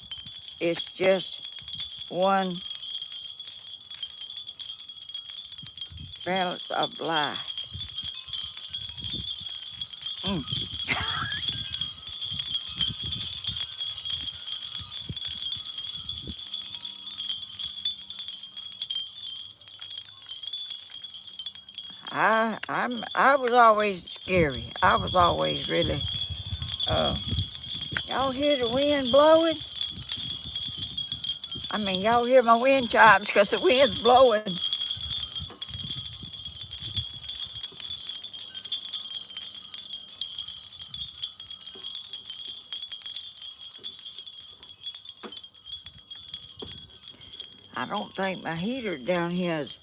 It's just one balance of life." Mm. I was always scary. I was always really. Uh, y'all hear the wind blowing? I mean, y'all hear my wind chimes because the wind's blowing. I don't think my heater down here is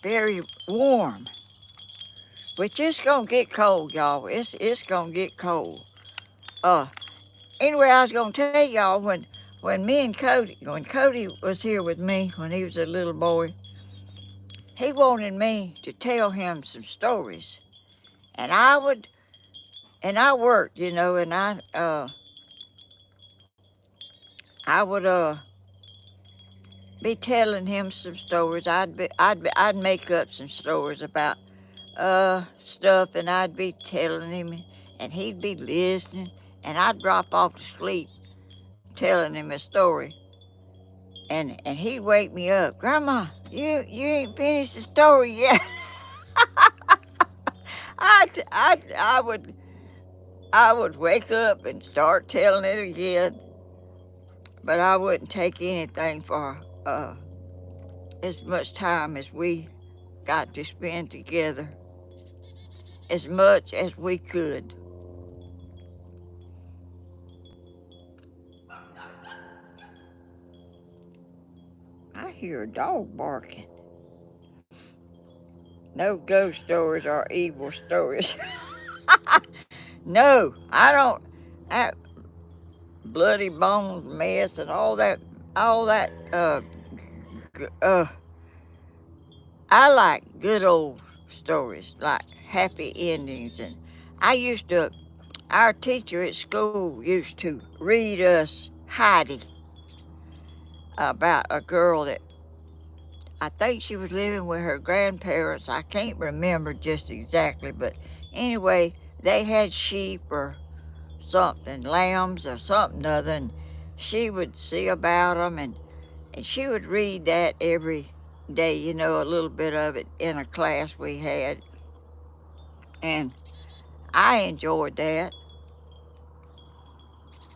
very warm, which it's gonna get cold, y'all. It's gonna get cold. Uh, anyway, I was gonna tell y'all when when Cody was here with me when he was a little boy, he wanted me to tell him some stories, and I worked, and I would be telling him some stories. I'd make up some stories about stuff, and I'd be telling him, and he'd be listening, and I'd drop off to sleep telling him a story, and he'd wake me up. Grandma, you ain't finished the story yet. I would wake up and start telling it again, but I wouldn't take anything for as much time as we got to spend together, as much as we could. I hear a dog barking. No ghost stories are evil stories. No, I don't. That bloody bones mess and all that. I like good old stories, like happy endings. And I used to. Our teacher at school used to read us Heidi about a girl that I think she was living with her grandparents. I can't remember just exactly, but anyway, they had sheep or something, lambs or something other, and she would see about them, and she would read that every day, a little bit of it in a class we had, and I enjoyed that.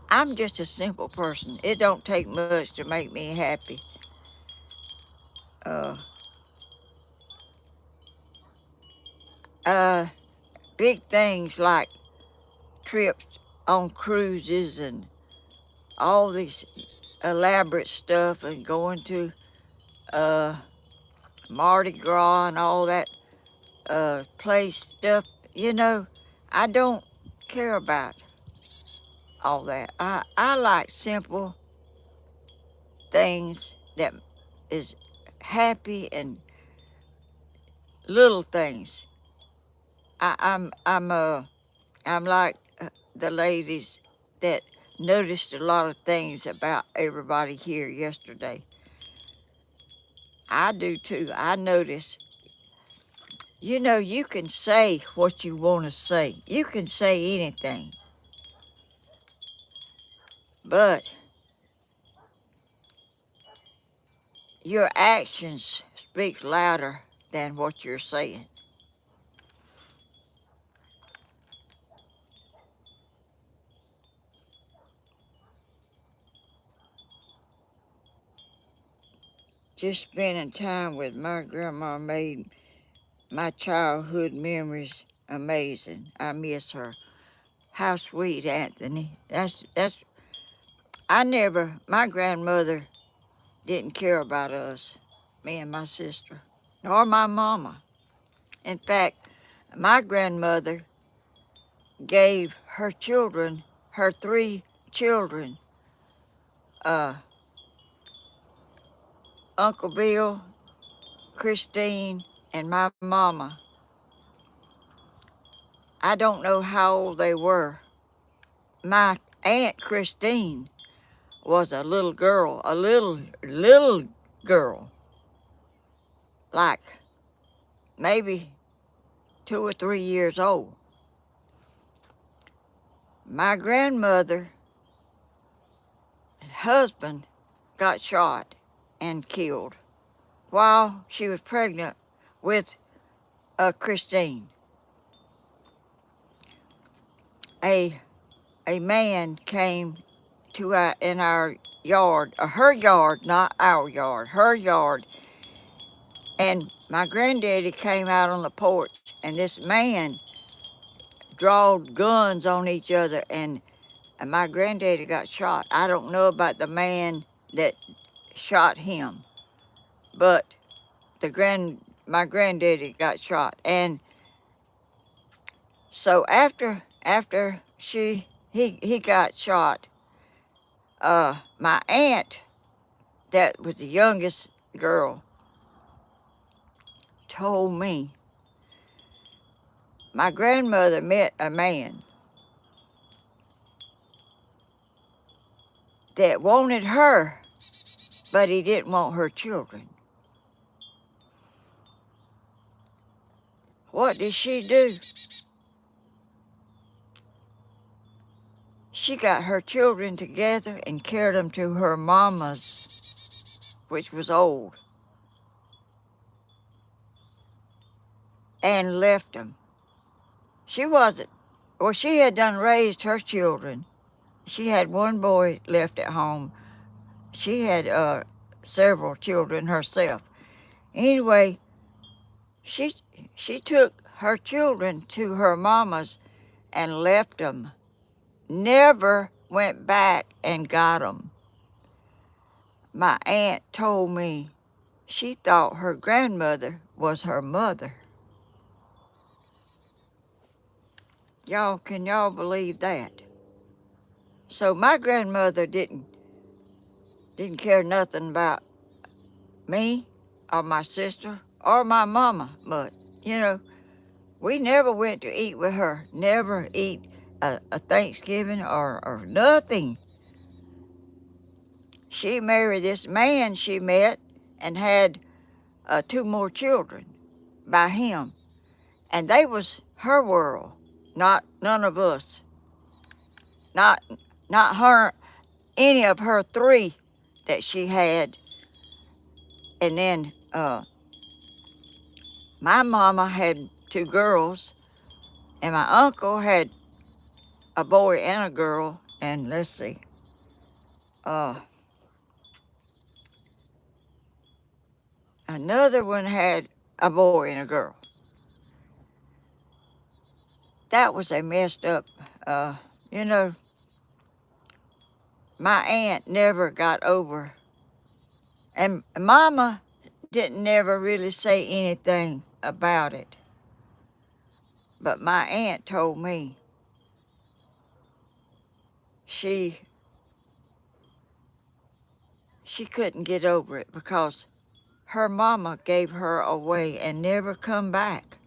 I'm just a simple person. It don't take much to make me happy. Uh, uh, Big things like trips on cruises and all this elaborate stuff and going to uh, Mardi Gras and all that play stuff. You know, I don't care about all that. I like simple things that is happy and little things. I'm like the ladies that noticed a lot of things about everybody here yesterday. I do too. I notice. You know, you can say what you want to say. You can say anything, but your actions speak louder than what you're saying. Just spending time with my grandma made my childhood memories amazing. I miss her. How sweet, Anthony. That's my grandmother didn't care about us, me and my sister, nor my mama. In fact, my grandmother gave her children, her 3 children, uh, Uncle Bill, Christine, and my mama. I don't know how old they were. My Aunt Christine was a little girl, a little girl, like maybe 2 or 3 years old. My grandmother husband got shot and killed while she was pregnant with Christine. A man came to in our yard, her yard, not our yard, her yard, and my granddaddy came out on the porch, and this man drawed guns on each other, and my granddaddy got shot. I don't know about the man that shot him, but my granddaddy got shot, and so after he got shot, my aunt, that was the youngest girl, told me my grandmother met a man that wanted her, but he didn't want her children. What did she do? She got her children together and carried them to her mama's, which was old, and left them. She wasn't, well, she had done raised her children. She had one boy left at home. She had several children herself. Anyway, she took her children to her mama's and left them. Never went back and got them. My aunt told me she thought her grandmother was her mother. Can y'all believe that? So my grandmother didn't care nothing about me or my sister or my mama, but you know, we never went to eat with her. Never eat a Thanksgiving or nothing. She married this man she met and had 2 more children by him, and they was her world, not none of us. Not her, any of her 3 that she had. And then my mama had 2 girls, and my uncle had a boy and a girl, and let's see, another one had a boy and a girl. That was a messed up, you know, my aunt never got over, and mama didn't never really say anything about it. But my aunt told me she couldn't get over it because her mama gave her away and never come back.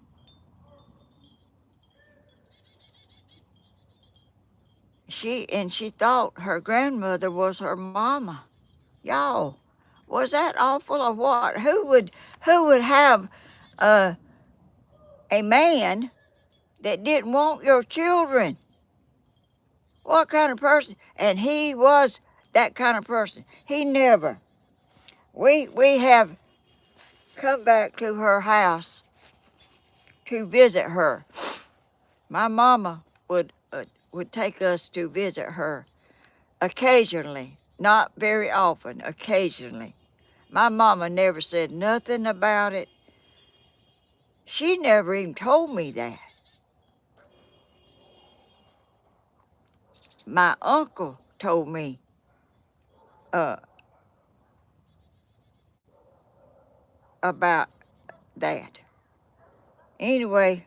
She thought her grandmother was her mama. Y'all, was that awful or what? Who would have a man that didn't want your children? What kind of person? And he was that kind of person. He never. We have come back to her house to visit her. My mama would take us to visit her occasionally, not very often, occasionally. My mama never said nothing about it. She never even told me that. My uncle told me about that. Anyway,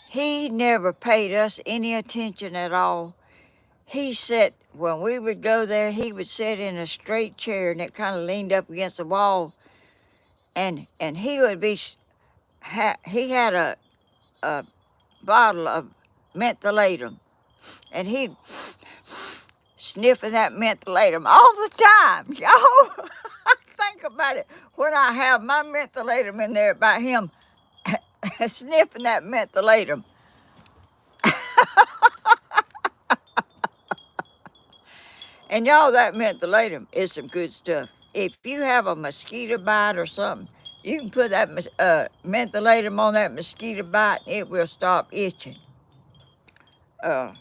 he never paid us any attention at all. He sat, when we would go there, he would sit in a straight chair and it kind of leaned up against the wall. And he would be, he had a bottle of mentholatum. And he'd sniffing that mentholatum all the time. Y'all, think about it. When I have my mentholatum in there by him sniffing that mentholatum. And y'all, that mentholatum is some good stuff. If you have a mosquito bite or something, you can put that mentholatum on that mosquito bite and it will stop itching. It'll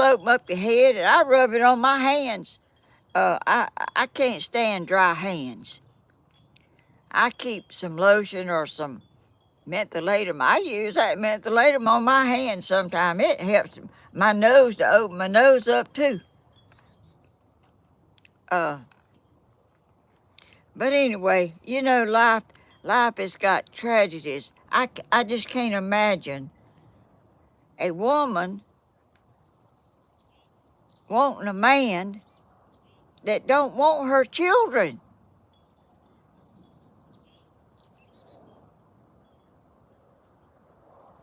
open up your head, and I rub it on my hands. I can't stand dry hands. I keep some lotion or some mentholatum. I use that mentholatum on my hands sometimes. It helps my nose to open my nose up too. But anyway, you know, life has got tragedies. I just can't imagine a woman wanting a man that don't want her children.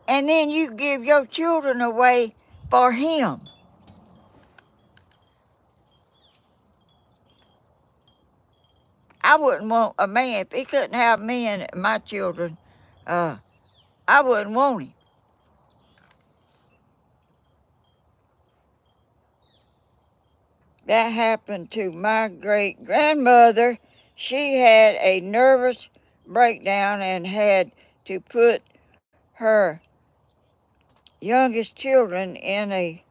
And then you give your children away for him. I wouldn't want a man, if he couldn't have me and my children, I wouldn't want him. That happened to my great-grandmother. She had a nervous breakdown and had to put her youngest children in a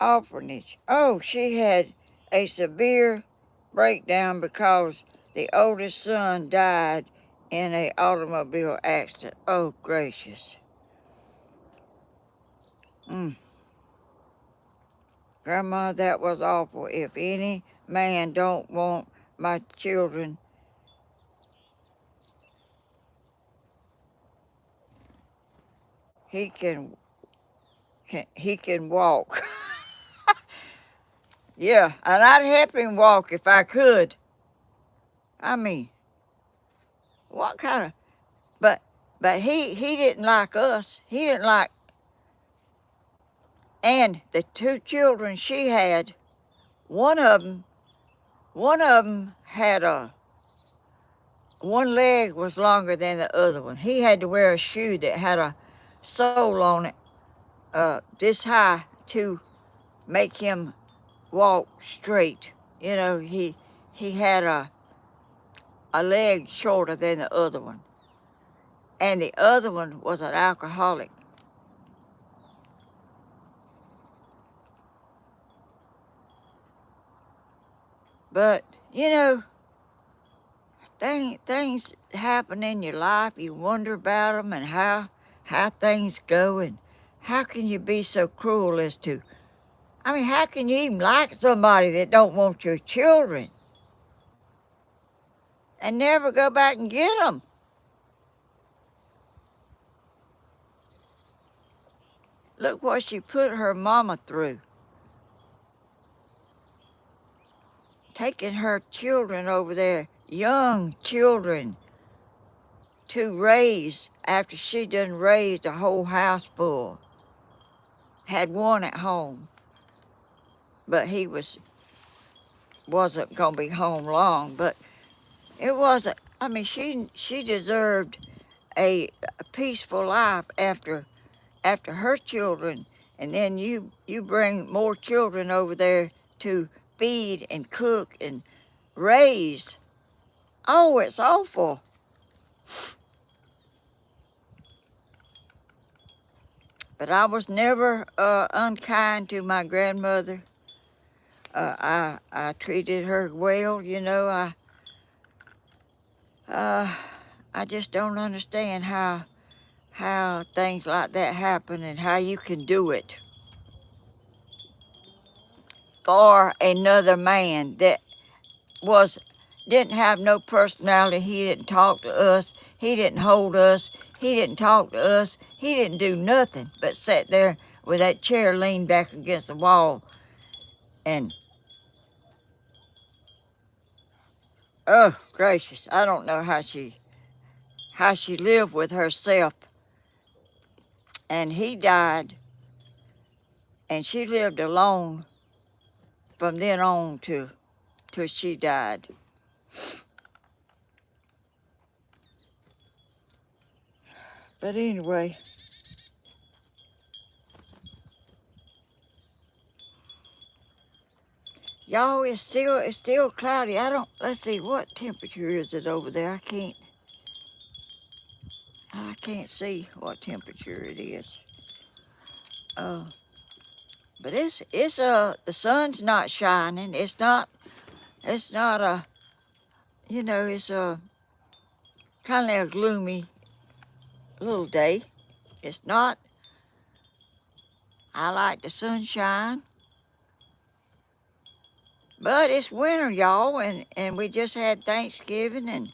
orphanage. Oh, she had a severe breakdown because the oldest son died in an automobile accident. Oh, gracious. Grandma, that was awful. If any man don't want my children, he can walk. Yeah, and I'd help him walk if I could. I mean, what kind of, but he didn't like us. He didn't like, and the two children she had, one of them had one leg was longer than the other one. He had to wear a shoe that had a sole on it this high to make him walk straight. You know, he had a leg shorter than the other one. And the other one was an alcoholic. But, you know, things happen in your life. You wonder about them and how things go. And how can you be so cruel as to, I mean, how can you even like somebody that don't want your children? and never go back and get them. Look what she put her mama through. Taking her children over there, young children, to raise after she done raised a whole house full. Had one at home, but he wasn't gonna be home long. But it wasn't. I mean, she deserved a peaceful life after her children, and then you bring more children over there to feed and cook and raise. Oh, it's awful. But I was never unkind to my grandmother. I treated her well, you know. I just don't understand how things like that happen and how you can do it for another man that didn't have no personality. He didn't talk to us. He didn't hold us. He didn't talk to us. He didn't do nothing but sit there with that chair leaned back against the wall. And, oh, gracious, I don't know how she lived with herself. And he died, and she lived alone from then on till she died. But anyway, y'all, it's still cloudy. Let's see, what temperature is it over there? I can't see what temperature it is. But it's the sun's not shining. It's not a, it's a kind of a gloomy little day. It's not. I like the sunshine. But it's winter, y'all, and we just had Thanksgiving, and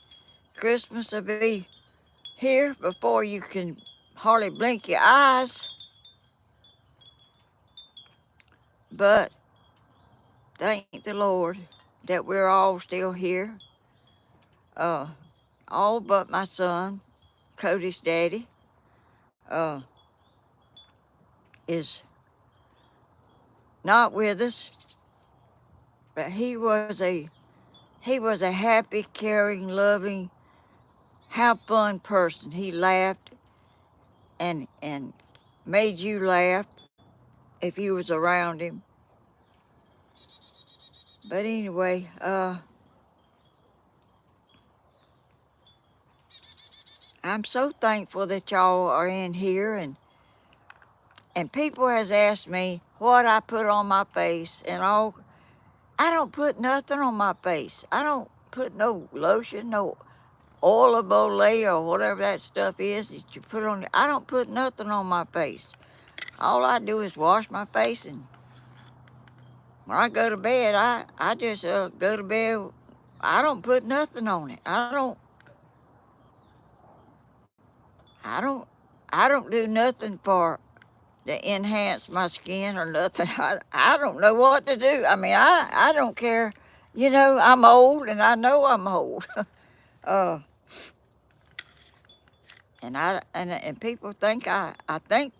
Christmas will be here before you can hardly blink your eyes. But thank the Lord that we're all still here. All but my son, Cody's daddy, is not with us. But he was a happy, caring, loving, have fun person. He laughed and made you laugh if you was around him. But anyway, I'm so thankful that y'all are in here, and people has asked me what I put on my face and all. I don't put nothing on my face. I don't put no lotion, no oil of Olay or whatever that stuff is that you put on. I don't put nothing on my face. All I do is wash my face, and when I go to bed, I just go to bed. I don't put nothing on it. I don't do nothing to enhance my skin or nothing. I don't know what to do. I mean, I don't care. You know, I'm old, and I know I'm old. And people think I think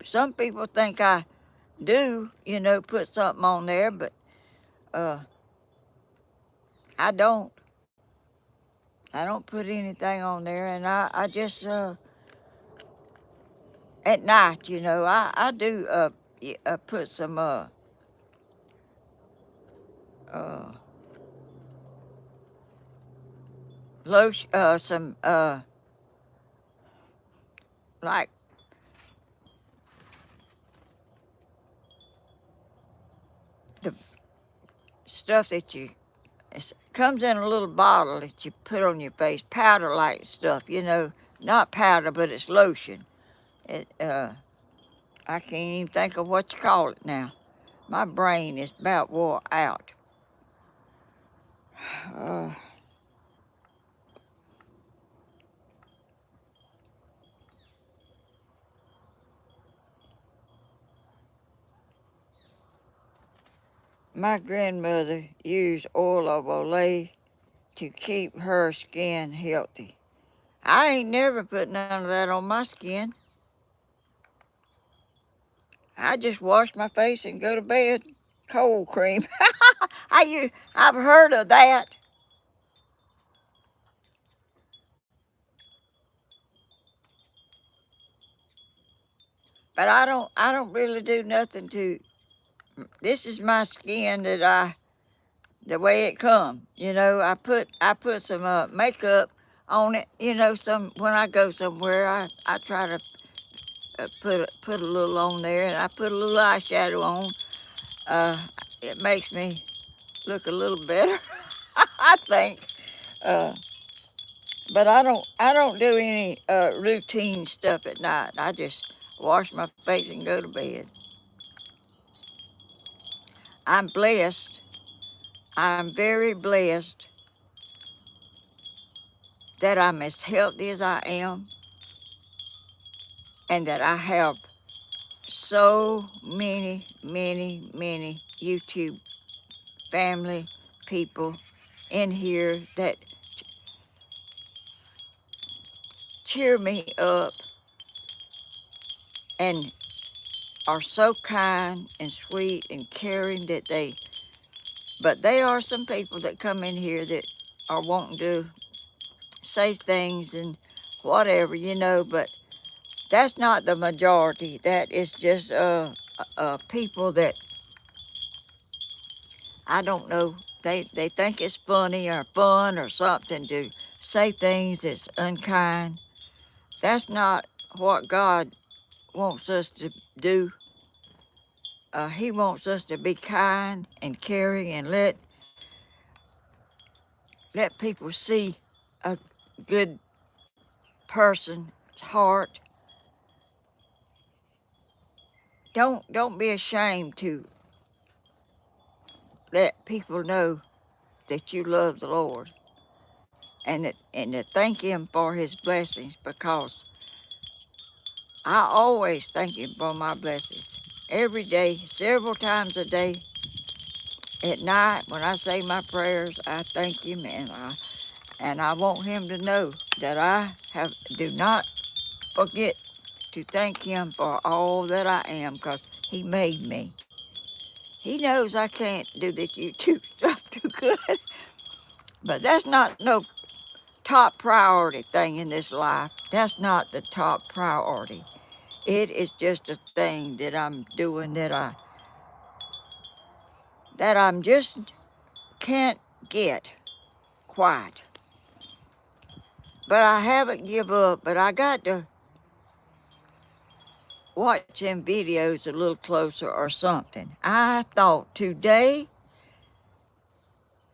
some people think I do, put something on there, but I don't. I don't put anything on there, and I just at night, I do put some lotion, some like the stuff that it comes in a little bottle that you put on your face, powder like stuff, not powder, but it's lotion. I can't even think of what you call it now. My brain is about wore out. My grandmother used oil of Olay to keep her skin healthy. I ain't never put none of that on my skin. I just wash my face and go to bed. Cold cream. I've heard of that. But I don't really do nothing to. This is my skin the way it come. I put some makeup on it. Some when I go somewhere, I try to put a little on there, and I put a little eyeshadow on. Uh, it makes me look a little better, I think. Uh, but I don't do any routine stuff at night. I just wash my face and go to bed. I'm blessed. I'm very blessed that I'm as healthy as I am, and that I have so many YouTube family people in here that cheer me up and are so kind and sweet and caring but they are some people that come in here that are wanting to say things and whatever, but that's not the majority. That is just people that I don't know. They think it's funny or fun or something to say things that's unkind. That's not what God wants us to do. He wants us to be kind and caring and let people see a good person's heart. Don't be ashamed to let people know that you love the Lord, and to thank Him for His blessings, because I always thank Him for my blessings every day, several times a day. At night when I say my prayers, I thank Him, and I want Him to know that I do not forget to thank Him for all that I am, because He made me. He knows I can't do this YouTube stuff too good, but that's not no top priority thing in this life. That's not the top priority. It is just a thing that I'm doing that I'm just can't get quite. But I haven't give up, but I got to watch them videos a little closer or something. I thought today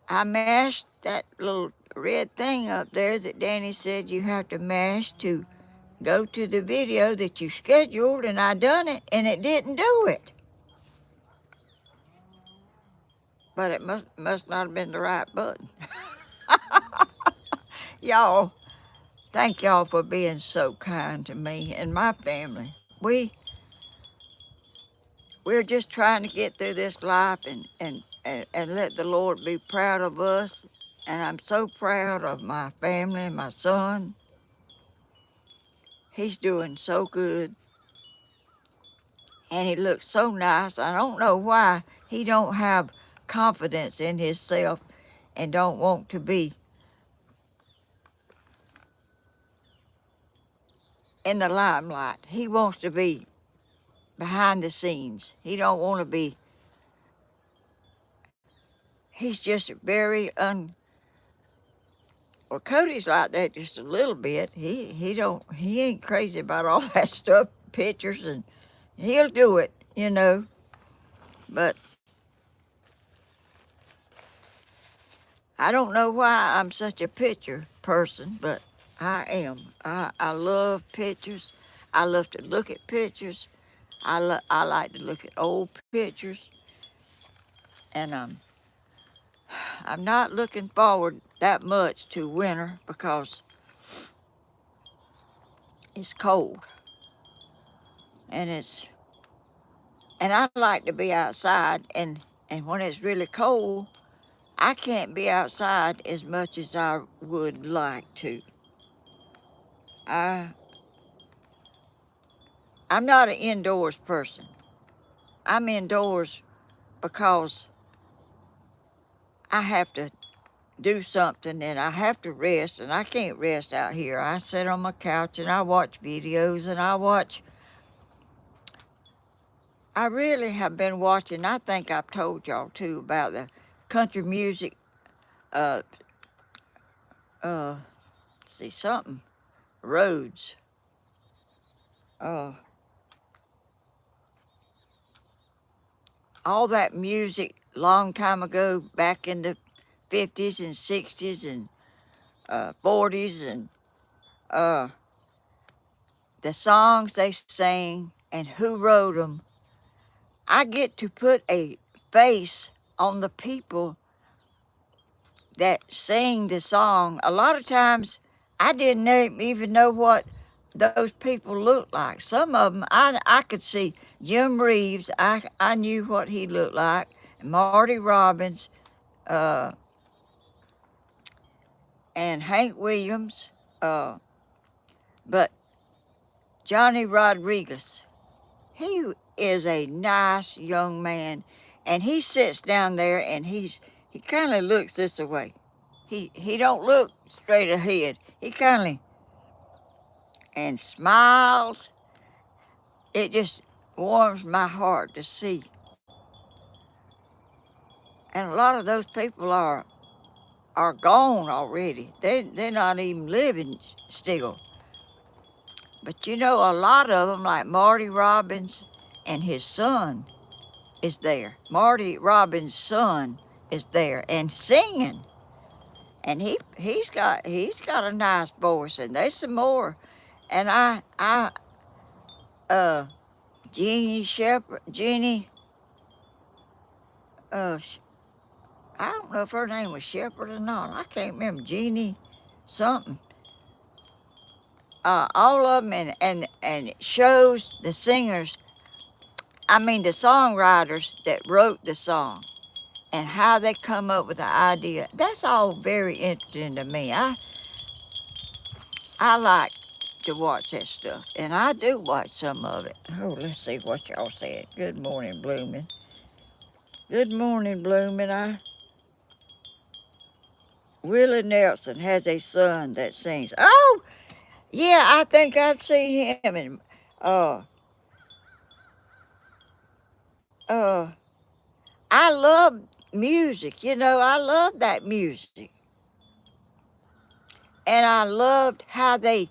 I mashed that little red thing up there that Danny said you have to mash to go to the video that you scheduled, and I done it, and it didn't do it. But it must not have been the right button. Y'all, thank y'all for being so kind to me and my family. We're just trying to get through this life and let the Lord be proud of us. And I'm so proud of my family and my son. He's doing so good. And he looks so nice. I don't know why he don't have confidence in himself and don't want to be in the limelight. He wants to be behind the scenes. He don't want to be. He's just very Well, Cody's like that just a little bit. He ain't crazy about all that stuff, pictures, and he'll do it. But I don't know why I'm such a picture person, but I am. I love pictures. I love to look at pictures. I like to look at old pictures, and I'm not looking forward that much to winter because it's cold, and I like to be outside and And when it's really cold, I can't be outside as much as I would like to. I'm not an indoors person. I'm indoors because I have to do something and I have to rest, and I can't rest out here. I sit on my couch and I watch videos and I really have been watching. I think I've told y'all too about the country music, uh, uh, see something, roads. Uh, all that music long time ago, back in the 50s and 60s and 40s, and uh, the songs they sang and who wrote them. I get to put a face on the people that sing the song. A lot of times I didn't even know what those people looked like. Some of them I could see. Jim Reeves, I knew what he looked like. Marty Robbins, uh, and Hank Williams, but Johnny Rodriguez, he is a nice young man, and he sits down there and he kind of looks this way. He don't look straight ahead. He kind of and smiles. It just warms my heart to see. And a lot of those people are gone already. They're not even living still. But you know, a lot of them, like Marty Robbins and his son, is there. Marty Robbins' son is there and singing, and he's got a nice voice. And there's some more, and uh Jeannie, uh I don't know if her name was Shepherd or not. I can't remember. Jeannie something. All of them, and it shows the singers. I mean the songwriters that wrote the song and how they come up with the idea. That's all very interesting to me. I like to watch that stuff, and I do watch some of it. Oh, let's see what y'all said. Good morning, Bloomin'. Good morning, Bloomin'. Willie Nelson has a son that sings. Oh, yeah, I think I've seen him. And uh, uh, I love music. You know, I love that music, and I loved how they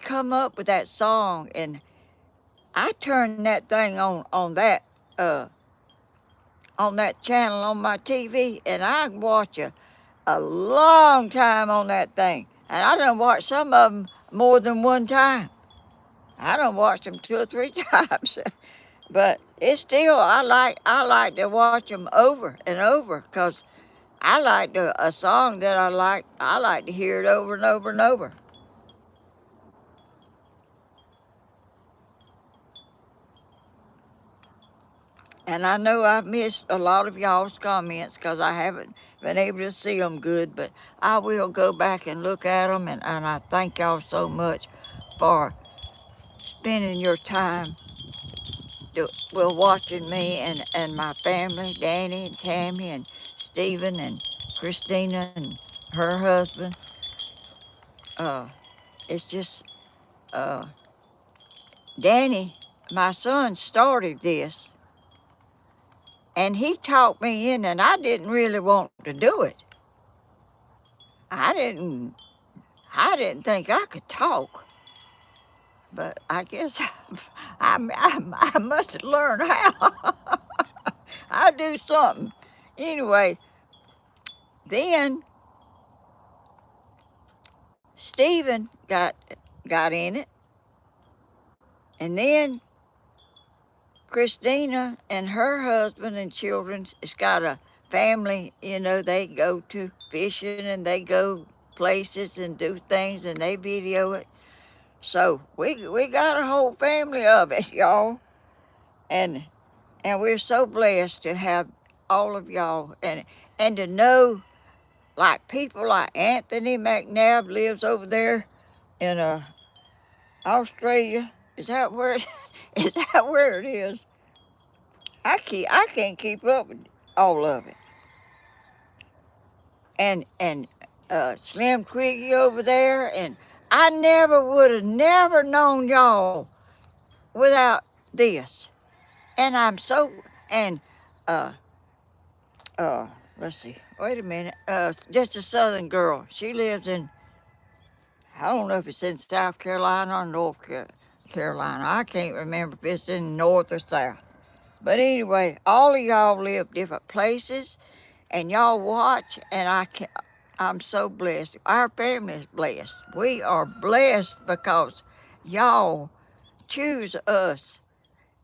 come up with that song. And I turned that thing uh on that channel on my TV, and I watch a long time on that thing. And I done watched some of them more than one time. I done watched them 2 or 3 times. But it's still, I like to watch them over and over, because I like a song that I like to hear it over and over and over. And I know I've missed a lot of y'all's comments because I haven't been able to see them good, but I will go back and look at them, and I thank y'all so much for spending your time watching me and my family, Danny and Tammy and Stephen and Christina and her husband. Uh, it's just, uh, Danny, my son, started this, and he talked me in, and I didn't really want to do it. I didn't think I could talk, but I guess I must have learned how. I do something. Anyway, then Stephen got in it, and then Christina and her husband and children, it's got a family, you know, they go to fishing and they go places and do things and they video it. So we got a whole family of it, y'all. And And we're so blessed to have all of y'all, and to know like people like Anthony McNabb lives over there in Australia. Is that where is that where it is? I can't keep up with all of it. And Slim Quiggy over there, and I never would have never known y'all without this. And I'm so and uh uh let's see. Wait a minute. Just a southern girl. She lives in, I don't know if it's in South Carolina or Carolina. I can't remember if it's in north or south. But anyway, all of y'all live different places, and y'all watch, and I'm so blessed. Our family is blessed. We are blessed because y'all choose us.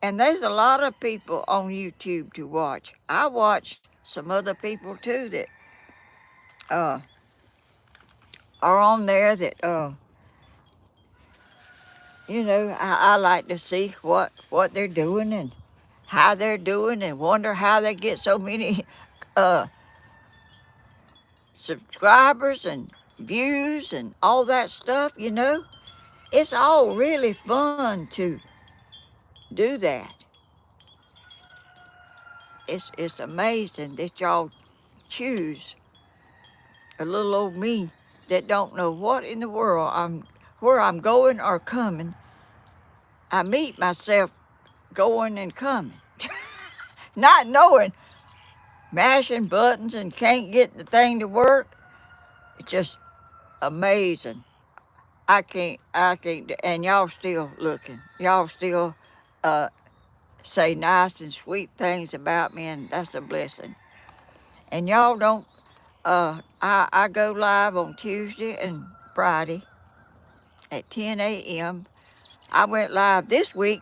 And there's a lot of people on YouTube to watch. I watch some other people too that uh, are on there that I like to see what they're doing and how they're doing, and wonder how they get so many uh, subscribers and views and all that stuff. It's all really fun to do that. It's amazing that y'all choose a little old me that don't know what in the world where I'm going or coming. I meet myself going and coming, not knowing, mashing buttons and can't get the thing to work. It's just amazing. And y'all still looking. Y'all still uh, say nice and sweet things about me, and that's a blessing. And y'all don't, I go live on Tuesday and Friday at 10 a.m. I went live this week,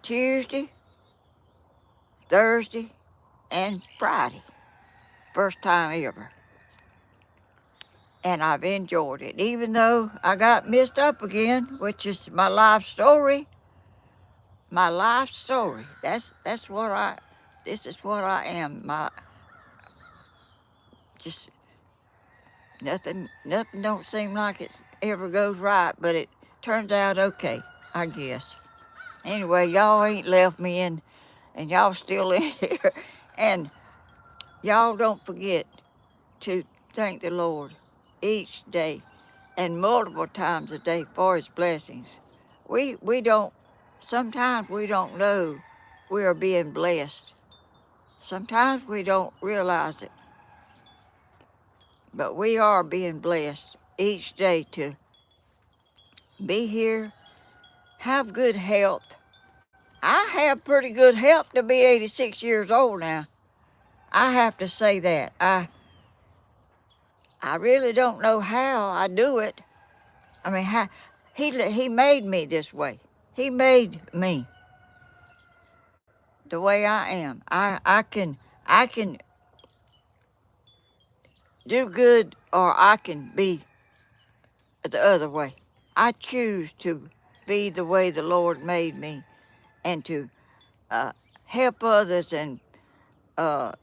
Tuesday, Thursday, and Friday. First time ever. And I've enjoyed it, even though I got messed up again, which is my life story. My life story. That's what this is what I am. Just nothing don't seem like it ever goes right, but it turns out okay, I guess. Anyway, y'all ain't left me in, and y'all still in here. And y'all don't forget to thank the Lord each day and multiple times a day for his blessings. We don't, sometimes we don't know we are being blessed. Sometimes we don't realize it, but we are being blessed each day to be here, have good health. I have pretty good health to be 86 years old now. I have to say that. I really don't know how I do it. I mean, he made me this way. He made me the way I am. I can do good, or I can be the other way. I choose to be the way the Lord made me, and to uh, help others, and uh,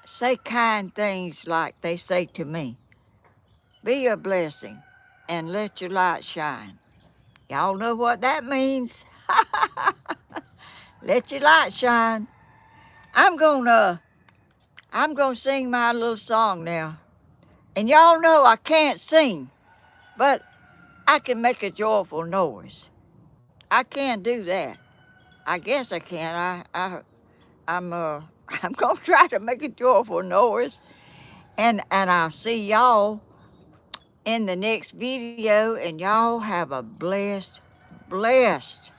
say kind things like they say to me. Be a blessing and let your light shine. Y'all know what that means. Let your light shine. I'm gonna sing my little song now. And y'all know I can't sing, but I can make a joyful noise. I can do that. I guess I can. I'm I'm gonna try to make a joyful noise, and I'll see y'all in the next video, and y'all have a blessed rest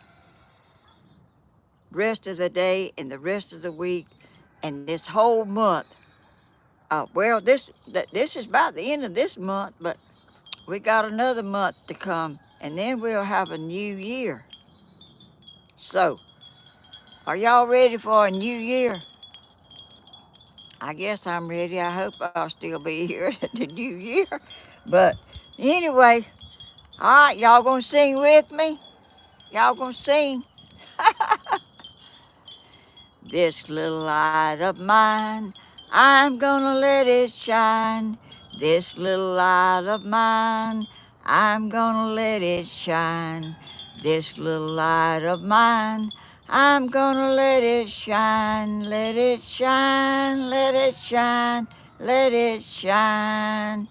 of the day and the rest of the week and this whole month. Well, this is about the end of this month, but we got another month to come, and then we'll have a new year. So, are y'all ready for a new year? I guess I'm ready. I hope I'll still be here at the new year. But anyway, all right, y'all gonna sing with me? Y'all gonna sing? This little light of mine, I'm gonna let it shine. This little light of mine, I'm gonna let it shine. This little light of mine, I'm gonna let it shine. Let it shine, let it shine, let it shine.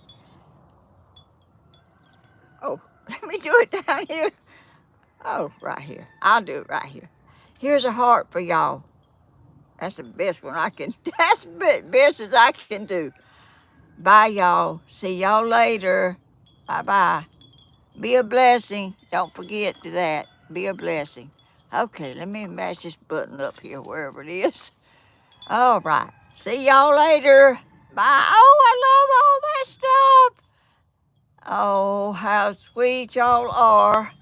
Oh, let me do it down here. Oh, right here. I'll do it right here. Here's a heart for y'all. That's the best one I can, that's the best as I can do. Bye, y'all. See y'all later. Bye-bye. Be a blessing. Don't forget to that. Be a blessing. Okay, let me match this button up here, wherever it is. All right. See y'all later. Bye. Oh, I love all that stuff. Oh, how sweet y'all are.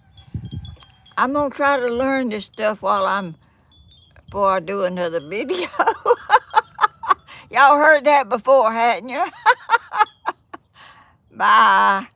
I'm going to try to learn this stuff before I do another video. Y'all heard that before, hadn't you? Bye.